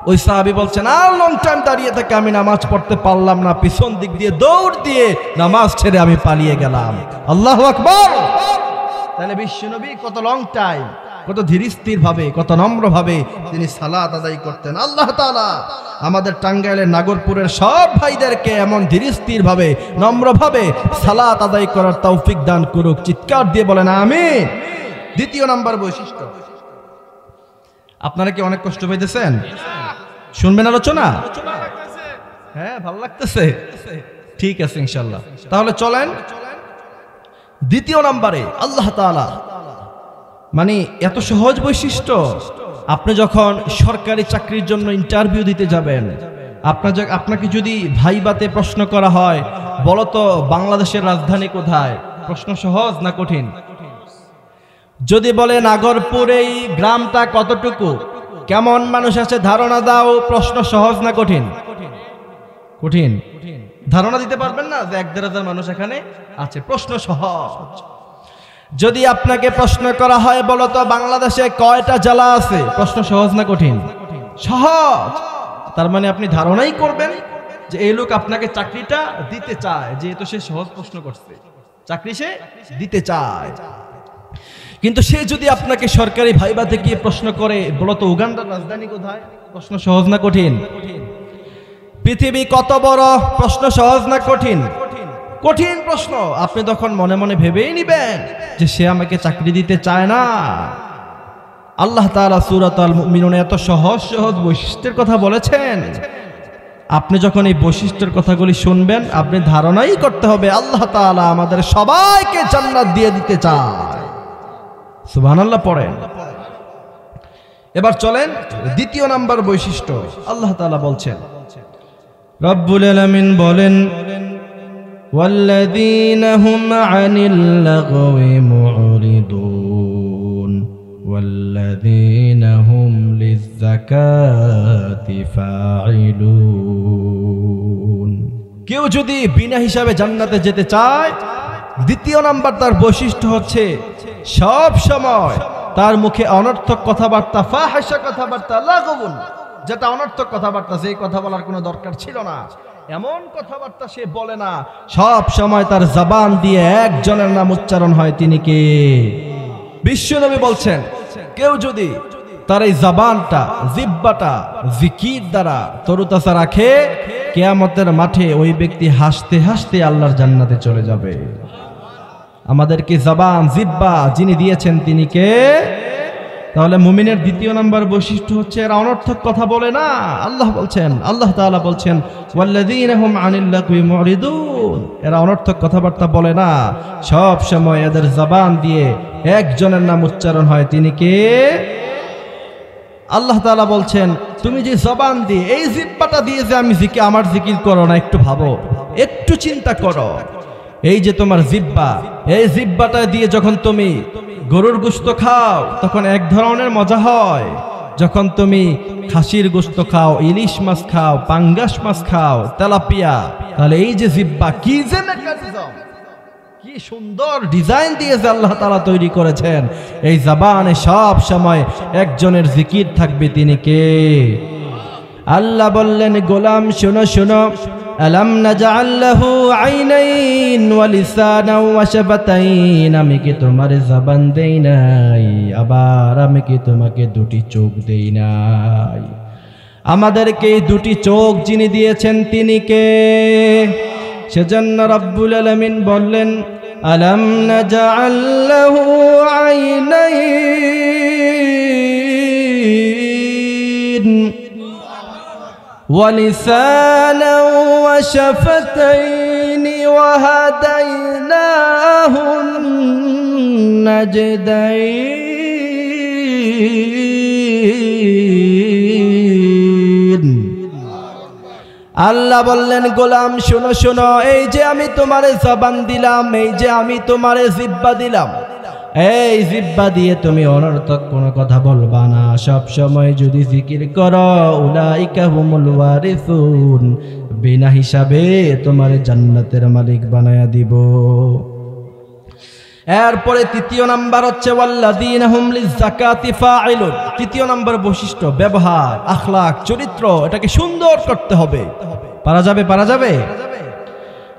ওই সাহাবী বলছেন আর লং টাইম দাঁড়িয়ে থেকে আমি নামাজ পড়তে পারলাম না, পিছন দিক দিয়ে দৌড় দিয়ে নামাজ ছেড়ে আমি পালিয়ে গেলাম। আল্লাহু আকবার। তাহলে বিশ্বনবী কত লং টাইম, কত ধীরস্থির ভাবে, কত নম্র ভাবে তিনি সালাত আদায় করতেন। আল্লাহ তাআলা আমাদের টাঙ্গাইলের নাগরপুরের সব ভাইদেরকে এমন ধীরস্থির ভাবে, নম্র ভাবে সালাত আদায় করার তৌফিক দান করুক। চিৎকার দিয়ে বলেন আমিন। দ্বিতীয় নাম্বার বৈশিষ্ট্য, আপনারা কি অনেক কষ্ট পাইতেছেন? শুনবেন আলোচনা? হ্যাঁ, ভালো লাগতেছে? ঠিক আছে ইনশাআল্লাহ। তাহলে চলেন দ্বিতীয় নাম্বারে। আল্লাহ তাআলা মানে এত সহজ বৈশিষ্ট্য, আপনি যখন সরকারি চাকরির জন্য ইন্টারভিউ দিতে যাবেন, আপনাকে যদি ভাইবাতে প্রশ্ন করা হয়, বলো তো বাংলাদেশের রাজধানী কোথায়? প্রশ্ন সহজ না কঠিন? যদি বলে নাগরপুর, এই গ্রামটা কতটুকু, কেমন মানুষ আছে ধারণা দাও, প্রশ্ন সহজ না কঠিন? কঠিন। ধারণা দিতে পারবেন না যে ১-১.৫ মানুষ এখানে আছে, প্রশ্ন সহজ। যদি আপনাকে প্রশ্ন করা হয়, বলো তো বাংলাদেশে কয়টা জেলা আছে, প্রশ্ন সহজ না কঠিন? সহজ। তার মানে আপনি ধারণাই করবেন যে এই লোক আপনাকে চাকরিটা দিতে চায়, যেহেতু সে সহজ প্রশ্ন করছে, চাকরি সে দিতে চায়। কিন্তু সে যদি আপনাকে সরকারি ভাইবাতে গিয়ে প্রশ্ন করে, বলো তো উগান্ডার রাজধানী কোথায়, প্রশ্ন সহজ না কঠিন? পৃথিবী কত বড়, প্রশ্ন সহজ না কঠিন? কঠিন প্রশ্ন। আপনি তখন মনে মনে ভেবেই নিবেন যে সে আমাকে চাকরি দিতে চায় না। আল্লাহ তাআলা সূরাত আল মুমিনুনে এত সহজ সহজ বৈশিষ্ট্যের কথা বলেছেন, আপনি যখন এই বৈশিষ্ট্যের কথাগুলি শুনবেন, আপনি ধারণাই করতে হবে আল্লাহ তাআলা আমাদের সবাইকে জান্নাত দিয়ে দিতে চায়। সুবহানাল্লাহ পড়েন। এবার চলেন দ্বিতীয় নাম্বার বৈশিষ্ট্য। আল্লাহ তাআলা বলছেন, রব্বুল আলামিন বলেন, ওয়াল্লাযীনা হুম আনিল লাগওয়ি মুরিদুন ওয়াল্লাযীনা হুম লিয-যাকাতি ফাঈলুন। কেউ যদি বিনা হিসাবে জান্নাতে যেতে চায়, দ্বিতীয় নাম্বার তার বৈশিষ্ট্য হচ্ছে সব সময় তার মুখে অনর্থক কথাবার্তা, ফাহিশা কথাবার্তা, লাগবুন, যেটা অনর্থক কথাবার্তা, যেই কথা বলার কোনো দরকার ছিল না, এমন কথাবার্তা সে বলে না। সব সময় তার জবান দিয়ে একজনের নাম উচ্চারণ হয়, তিনি কে? বিশ্বনবী বলছেন, কেউ যদি তার এই জবানটা, জিহ্বাটা জিকির দ্বারা তরুতাজা রাখে, কিয়ামতের মাঠে ওই ব্যক্তি হাসতে হাসতে আল্লাহর জান্নাতে চলে যাবে। আমাদেরকে জবান, জিহ্বা যিনি দিয়েছেন তিনি কে? তাহলে মুমিনের দ্বিতীয় নাম্বার বৈশিষ্ট্য হচ্ছে এরা অনর্থক কথা বলে না। আল্লাহ বলছেন, আল্লাহ তাআলা বলছেন, ওয়াল্লাযীনা হুম আনিল লাগওয়ি মুরিদুন, এরা অনর্থক কথাবার্তা বলে না, সব সময় এদের জবান দিয়ে একজনের নাম উচ্চারণ হয়, তিনি কে? আল্লাহ তাআলা বলছেন, তুমি যে জবান দিয়ে, এই জিহ্বাটা দিয়ে যে আমি আমার জিকির করো না, একটু ভাবো, একটু চিন্তা করো। এই যে তোমার জিহ্বা, এই জিহ্বাটা দিয়ে যখন তুমি গরুর গোশত খাও তখন এক ধরনের মজা হয়, যখন তুমি খাসির গোশত খাও, ইলিশ মাছ খাও, পাঙ্গাস মাছ খাও, তেলাপিয়া, তাহলে এই যে জিহ্বা, কি যে মেকানিজম, কি সুন্দর ডিজাইন দিয়েছে আল্লাহ তাআলা তৈরি করেছেন। এই জবানে সব সময় একজনের জিকির থাকবে, তিনি কে? আল্লাহ বললেন, গোলাম শোনো শোনো, আলাম নাজআল লাহু আইনাইন ওয়া লিসানান ওয়া শাফাতাইন, আমি কি তোমার জবান দেই নাই, আবার আমি কি তোমাকে দুটি চোখ দেই নাই? আমাদেরকে এই দুটি চোখ যিনি দিয়েছেন তিনি কে? সেজন্য রব্বুল আলামিন বললেন, আলাম নাজআল লাহু আইনাইন ولسانا وشفتين وهديناه النجدين। আল্লাহ বললেন, গোলাম শোনো শোনো, এই যে আমি তোমারে জবান দিলাম, এই যে আমি তোমারে জিহ্বা দিলাম, এই জিহ্বা দিয়ে তুমি অনর্থক কোনো কথা বলবা না, সব সময় যদি জিকির করো, উলাইকা হুমুল ওয়ারিসুন, বিনা হিসাবে তোমার জান্নাতের মালিক বানায়া দিব। এরপরে তৃতীয় নাম্বার হচ্ছে ওয়াল্লাযীনা হুম লিয-যাকাতি ফাঈলুন। তৃতীয় নাম্বার বৈশিষ্ট্য ব্যবহার, আখলাক, চরিত্র, এটাকে সুন্দর করতে হবে। পারা যাবে? পারা যাবে?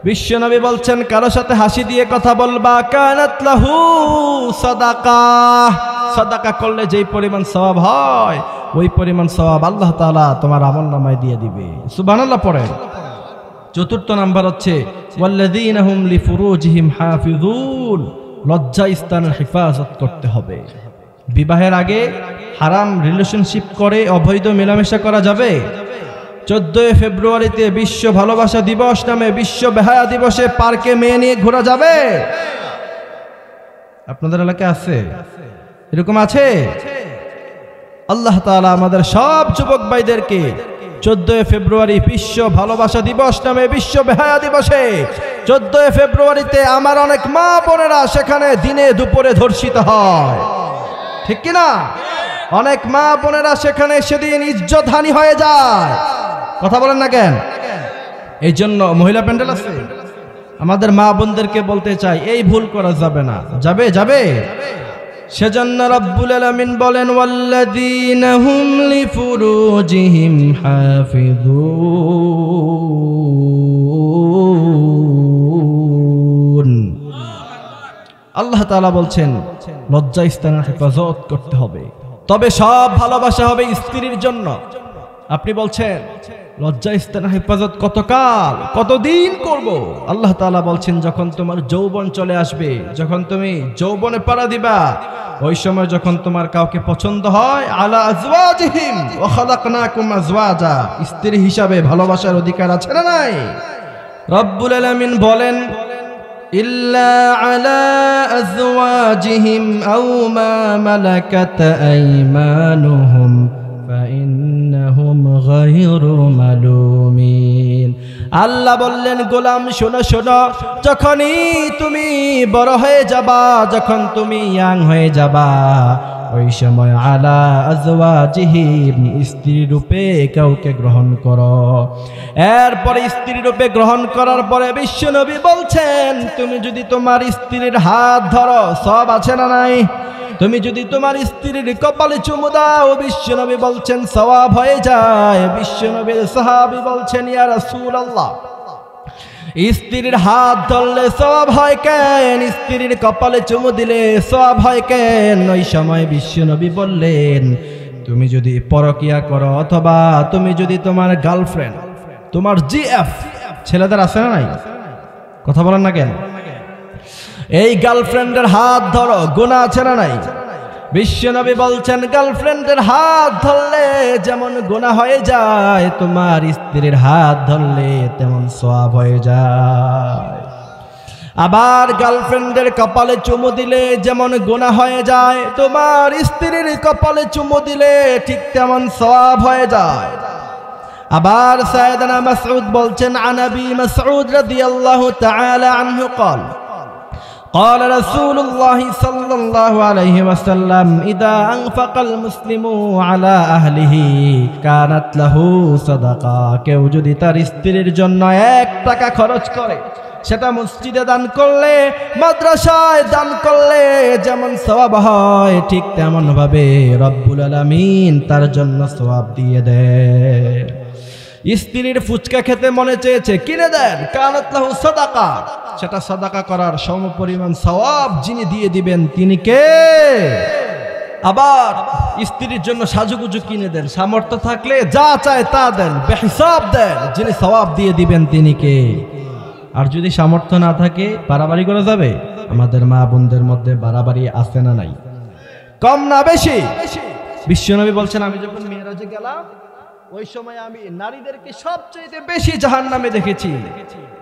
বিশ্বনবী বলছেন, কারো সাথে হাসি দিয়ে কথা বলবা, কানাত লাহু সাদাকা, সাদাকা করলে যেই পরিমাণ সওয়াব হয়, ওই পরিমাণ সওয়াব আল্লাহ তাআলা তোমার আমলনামায় দিয়ে দিবে। সুবহানাল্লাহ পড়েন। চতুর্থ নাম্বার হচ্ছে ওয়াল্লাযীনা হুম লিফুরুজিহিম হাফিজুন, লজ্জা স্থানের হেফাজত করতে হবে। বিবাহের আগে হারাম রিলেশনশিপ করে অবৈধ মেলামেশা করা যাবে? 14 ফেব্রুয়ারিতে বিশ্ব ভালোবাসা দিবস নামে বিশ্ব বেহায়া দিবসে পার্কে মেয়ে নিয়ে ঘোরা যাবে? আপনাদের এলাকায় আছে? এরকম আছে? আল্লাহ তাআলা আমাদের সব যুবক ভাইদেরকে 14 ফেব্রুয়ারি বিশ্ব ভালোবাসা দিবস নামে বিশ্ব বেহায়া দিবসে 14 ফেব্রুয়ারিতে আমার অনেক মা বোনেরা সেখানে দিনে দুপুরে ধর্ষিত হয়, ঠিক কিনা? অনেক মা বোনেরা সেখানে সেদিন ইজ্জতহানি হয়ে যায়। কথা বলেন না কেন? এই জন্য মহিলা প্যান্ডেল আছে, আমাদের মা বোনদেরকে বলতে চাই এই ভুল করা যাবে না। যাবে যাবে সেজন্য রব্বুল আলামিন বলেন ওয়াল্লাযীনা হুম লিফুরুজিহিম হাফিজুন। আল্লাহ তাআলা বলছেন লজ্জা স্থানের হেফাজত করতে হবে। তবে সব ভালোবাসা হবে স্ত্রীর জন্য। আপনি বলছেন লজ্জা স্থানের হেফাজত কতকাল কতদিন করব? আল্লাহ তাআলা বলছেন যখন তোমার যৌবন চলে আসবে, যখন তুমি যৌবনে পাড়া দিবা, ওই সময় যখন তোমার কাউকে পছন্দ হয়, আলা আজওয়াজিহিম ওয়া খালাকনাকুম আজওয়াজা, স্ত্রী হিসাবে ভালোবাসার অধিকার আছে না নাই? রব্বুল আলামিন বলেন ইল্লা আলা আজওয়াজিহিম আও মা মালাকাত আইমানুহুম ফাইন্নাহুম গায়রু মালুমিন। আল্লাহ বললেন গোলাম শোনো শোনো, যখনই তুমি বড় হয়ে যাবা, যখন তুমি ইয়াং হয়ে যাবা, ওই সময় আলা আজওয়াজিহিম স্ত্রী রূপে কাউকে গ্রহণ করো। এরপরে স্ত্রী রূপে গ্রহণ করার পরে বিশ্বনবী বলছেন তুমি যদি তোমার স্ত্রীর হাত ধরো সব আছে না নাই? তুমি যদি তোমার স্ত্রীর কপালে চুমু দাও, বিশ্বনবী বলছেন সওয়াব হয়ে যায়। বিশ্বনবীর সাহাবী বলছেন ইয়া রাসূলুল্লাহ, স্ত্রীর হাত ধরলে সওয়াব হয় কেন, স্ত্রীর কপালে চুমু দিলে সওয়াব হয় কেন? ওই সময় বিশ্বনবী বললেন তুমি যদি পরকিয়া করো অথবা তুমি যদি তোমার গার্লফ্রেন্ড, তোমার জিএফ ছেলেদের আছে না নাই? কথা বলেন না কেন? এই গার্লফ্রেন্ডের হাত ধরো, গুনাহ আছে না নাই? বিশ্বনবী বলছেন গার্লফ্রেন্ডের হাত ধরলে যেমন গুনাহ হয়ে যায়, তোমার স্ত্রীর হাত ধরলে তেমন সওয়াব হয়ে যায়। আবার গার্লফ্রেন্ডের কপালে চুমু দিলে যেমন গুনাহ হয়ে যায়, তোমার স্ত্রীর কপালে চুমু দিলে ঠিক তেমন সওয়াব হয়ে যায়। আবার সাইয়েদনা মাসউদ বলছেন আন আবি মাসউদ রাদিয়াল্লাহু তাআলা আনহু قال قال رسول الله صلى الله عليه وسلم إذا أنفق المسلم على أهله كانت له صدقة। কেউ যদি তার স্ত্রীর জন্য 1 টাকা খরচ করে, সেটা মসজিদে দান করলে, মাদ্রাসায় দান করলে যেমন সওয়াব হয়, ঠিক তেমন ভাবে রব্বুল আলামিন তার জন্য সওয়াব দিয়ে দেন। স্ত্রীর ফুচকা খেতে মনে চেয়েছে, কিনে দেন, কানাত লাহু সাদাকা, সেটা সাদাকা করার সমপরিমাণ সওয়াব যিনি দিয়ে দিবেন তিনি কে? আবার স্ত্রীর জন্য সাজুগুজু কিনে দেন, সামর্থ্য থাকলে যা চায় তা দেন, বেহিসাব দেন, যিনি সওয়াব দিয়ে দিবেন তিনি কে? আর যদি সামর্থ্য না থাকে বাড়াবাড়ি করা যাবে? আমাদের মা বোনদের মধ্যে বাড়াবাড়ি আছে না নাই? কম না বেশি? বিশ্বনবী বলছেন আমি যখন মিরাজে গেলাম ওই সময় আমি নারীদেরকে সবচেয়ে বেশি জাহান্নামে দেখেছি।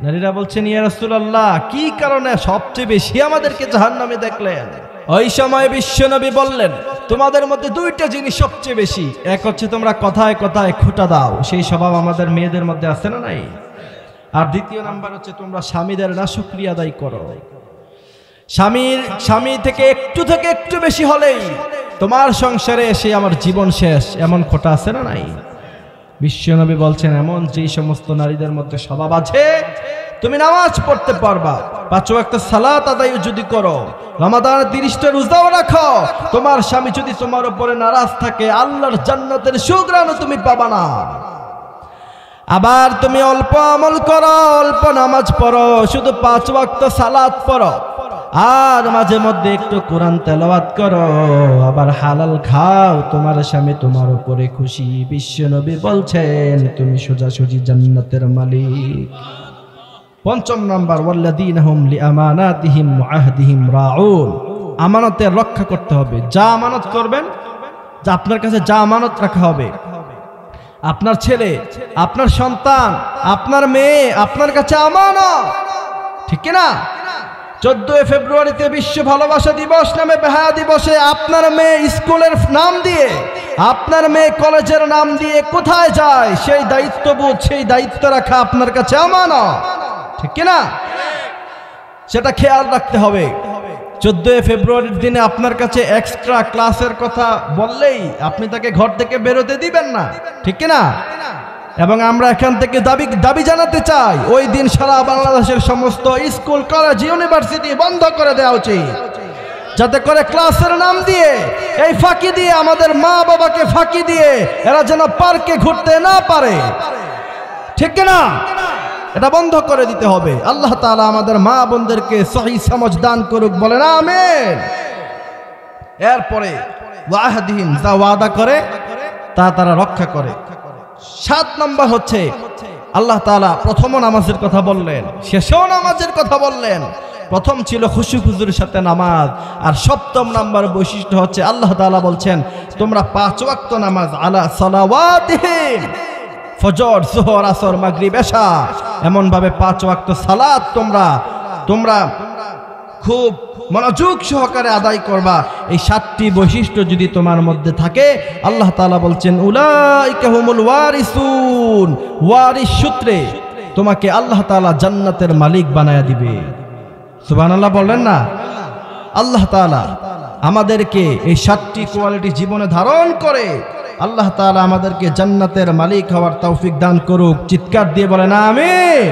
নারীরা বলছেন ইয়া রাসূলুল্লাহ কি কারণে সবচেয়ে বেশি আমাদেরকে জাহান্নামে দেখলেন? ওই সময় বিশ্বনবী বললেন তোমাদের মধ্যে 2টা জিনিস সবচেয়ে বেশি, এক হচ্ছে তোমরা কথায় কথায় খোঁটা দাও, সেই স্বভাব আমাদের মেয়েদের মধ্যে আছে না নাই? আর দ্বিতীয় নাম্বার হচ্ছে তোমরা স্বামীদের নাশুকরিয়া আদায় করো। স্বামী থেকে একটু বেশি হলেই তোমার সংসারে এসে আমার জীবন শেষ, এমন খোঁটা আছে না নাই? বিশ্বনবী বলছেন এমন যেই সমস্ত নারীদের মধ্যে স্বভাব আছে, তুমি নামাজ পড়তে পারবা, 5 ওয়াক্ত সালাত আদায় যদি করো, রমাদানের 30টা রোজাও রাখো, তোমার স্বামী যদি তোমার উপরে নারাজ থাকে আল্লাহর জান্নাতের সুঘ্রাণ তুমি পাবা না। আবার তুমি অল্প আমল করো, অল্প নামাজ পড়ো, শুধু 5 ওয়াক্ত সালাত পড়ো, আর মাঝে মধ্যে একটু কোরআন তেলাওয়াত করো, আবার হালাল খাও, তোমার স্বামী তোমার উপরে খুশি। বিশ্বনবী বলছেন তুমি সোজাসুজি জান্নাতের মালিক। 5ম নাম্বার ওয়াল্লাযীনা হুম লিআমানাতিহিম ওয়া আহদিহিম রাউন, আমানতের রক্ষা করতে হবে। যা আমানত করবেন, যা আপনার কাছে যা আমানত রাখা হবে, আপনার ছেলে, আপনার সন্তান, আপনার মেয়ে আপনার কাছে আমানত, ঠিক না? 14 ফেব্রুয়ারিতে বিশ্ব ভালোবাসা দিবস নামে বেহায়া দিবসে আপনার মেয়ে স্কুলের নাম দিয়ে আপনার মেয়ে কলেজের নাম দিয়ে কোথায় যায় সেই দায়িত্ববোধ, সেই দায়িত্ব রাখা আপনার কাছে আমানত, ঠিক কিনা? সেটা খেয়াল রাখতে হবে। 14 ফেব্রুয়ারির দিনে আপনার কাছে এক্সট্রা ক্লাসের কথা বললেই আপনি তাকে ঘর থেকে বেরোতে দিবেন না, ঠিক কিনা? এবং আমরা এখান থেকে দাবি জানাতে চাই, ওই দিন সারা বাংলাদেশের সমস্ত স্কুল, কলেজ, ইউনিভার্সিটি বন্ধ করে দেওয়া উচিত, যাতে করে ক্লাসের নাম দিয়ে, এই ফাঁকি দিয়ে, আমাদের মা বাবাকে ফাঁকি দিয়ে এরা যেন পার্কে ঘুরতে না পারে, ঠিক কিনা? এটা বন্ধ করে দিতে হবে। আল্লাহ তাআলা আমাদের মা বোনদেরকে সহি সমঝ দান করুক, বলেন আমিন। এরপরে ওয়াহদিহিম, যা ওয়াদা করে তা তারা রক্ষা করে। 7 নম্বর হচ্ছে আল্লাহ তাআলা প্রথম নামাজের কথা বললেন, শেষেও নামাজের কথা বললেন। প্রথম ছিল খুশু খুজুর সাথে নামাজ, আর 7ম নাম্বার বৈশিষ্ট্য হচ্ছে আল্লাহ তাআলা বলছেন তোমরা 5 ওয়াক্ত নামাজ আলা সালাওয়াতিহিম, ফজর, যোহর, আসর, মাগরিব, এশা, এমন ভাবে 5 ওয়াক্ত সালাত তোমরা খুব মনোযোগ সহকারে আদায় করবা। এই 7টি বৈশিষ্ট্য যদি তোমার মধ্যে থাকে, আল্লাহ তাআলা বলছেন উলাইকা হুমুল ওয়ারিসুন, ওয়ারিস সূত্রে তোমাকে আল্লাহ তাআলা জান্নাতের মালিক বানায়া দিবে। সুবহানাল্লাহ বললেন না? আল্লাহ তাআলা আমাদেরকে এই 7টি কোয়ালিটি জীবনে ধারণ করে আল্লাহ তাআলা আমাদেরকে জান্নাতের মালিক হওয়ার তৌফিক দান করুক। চিৎকার দিয়ে বলেন আমিন।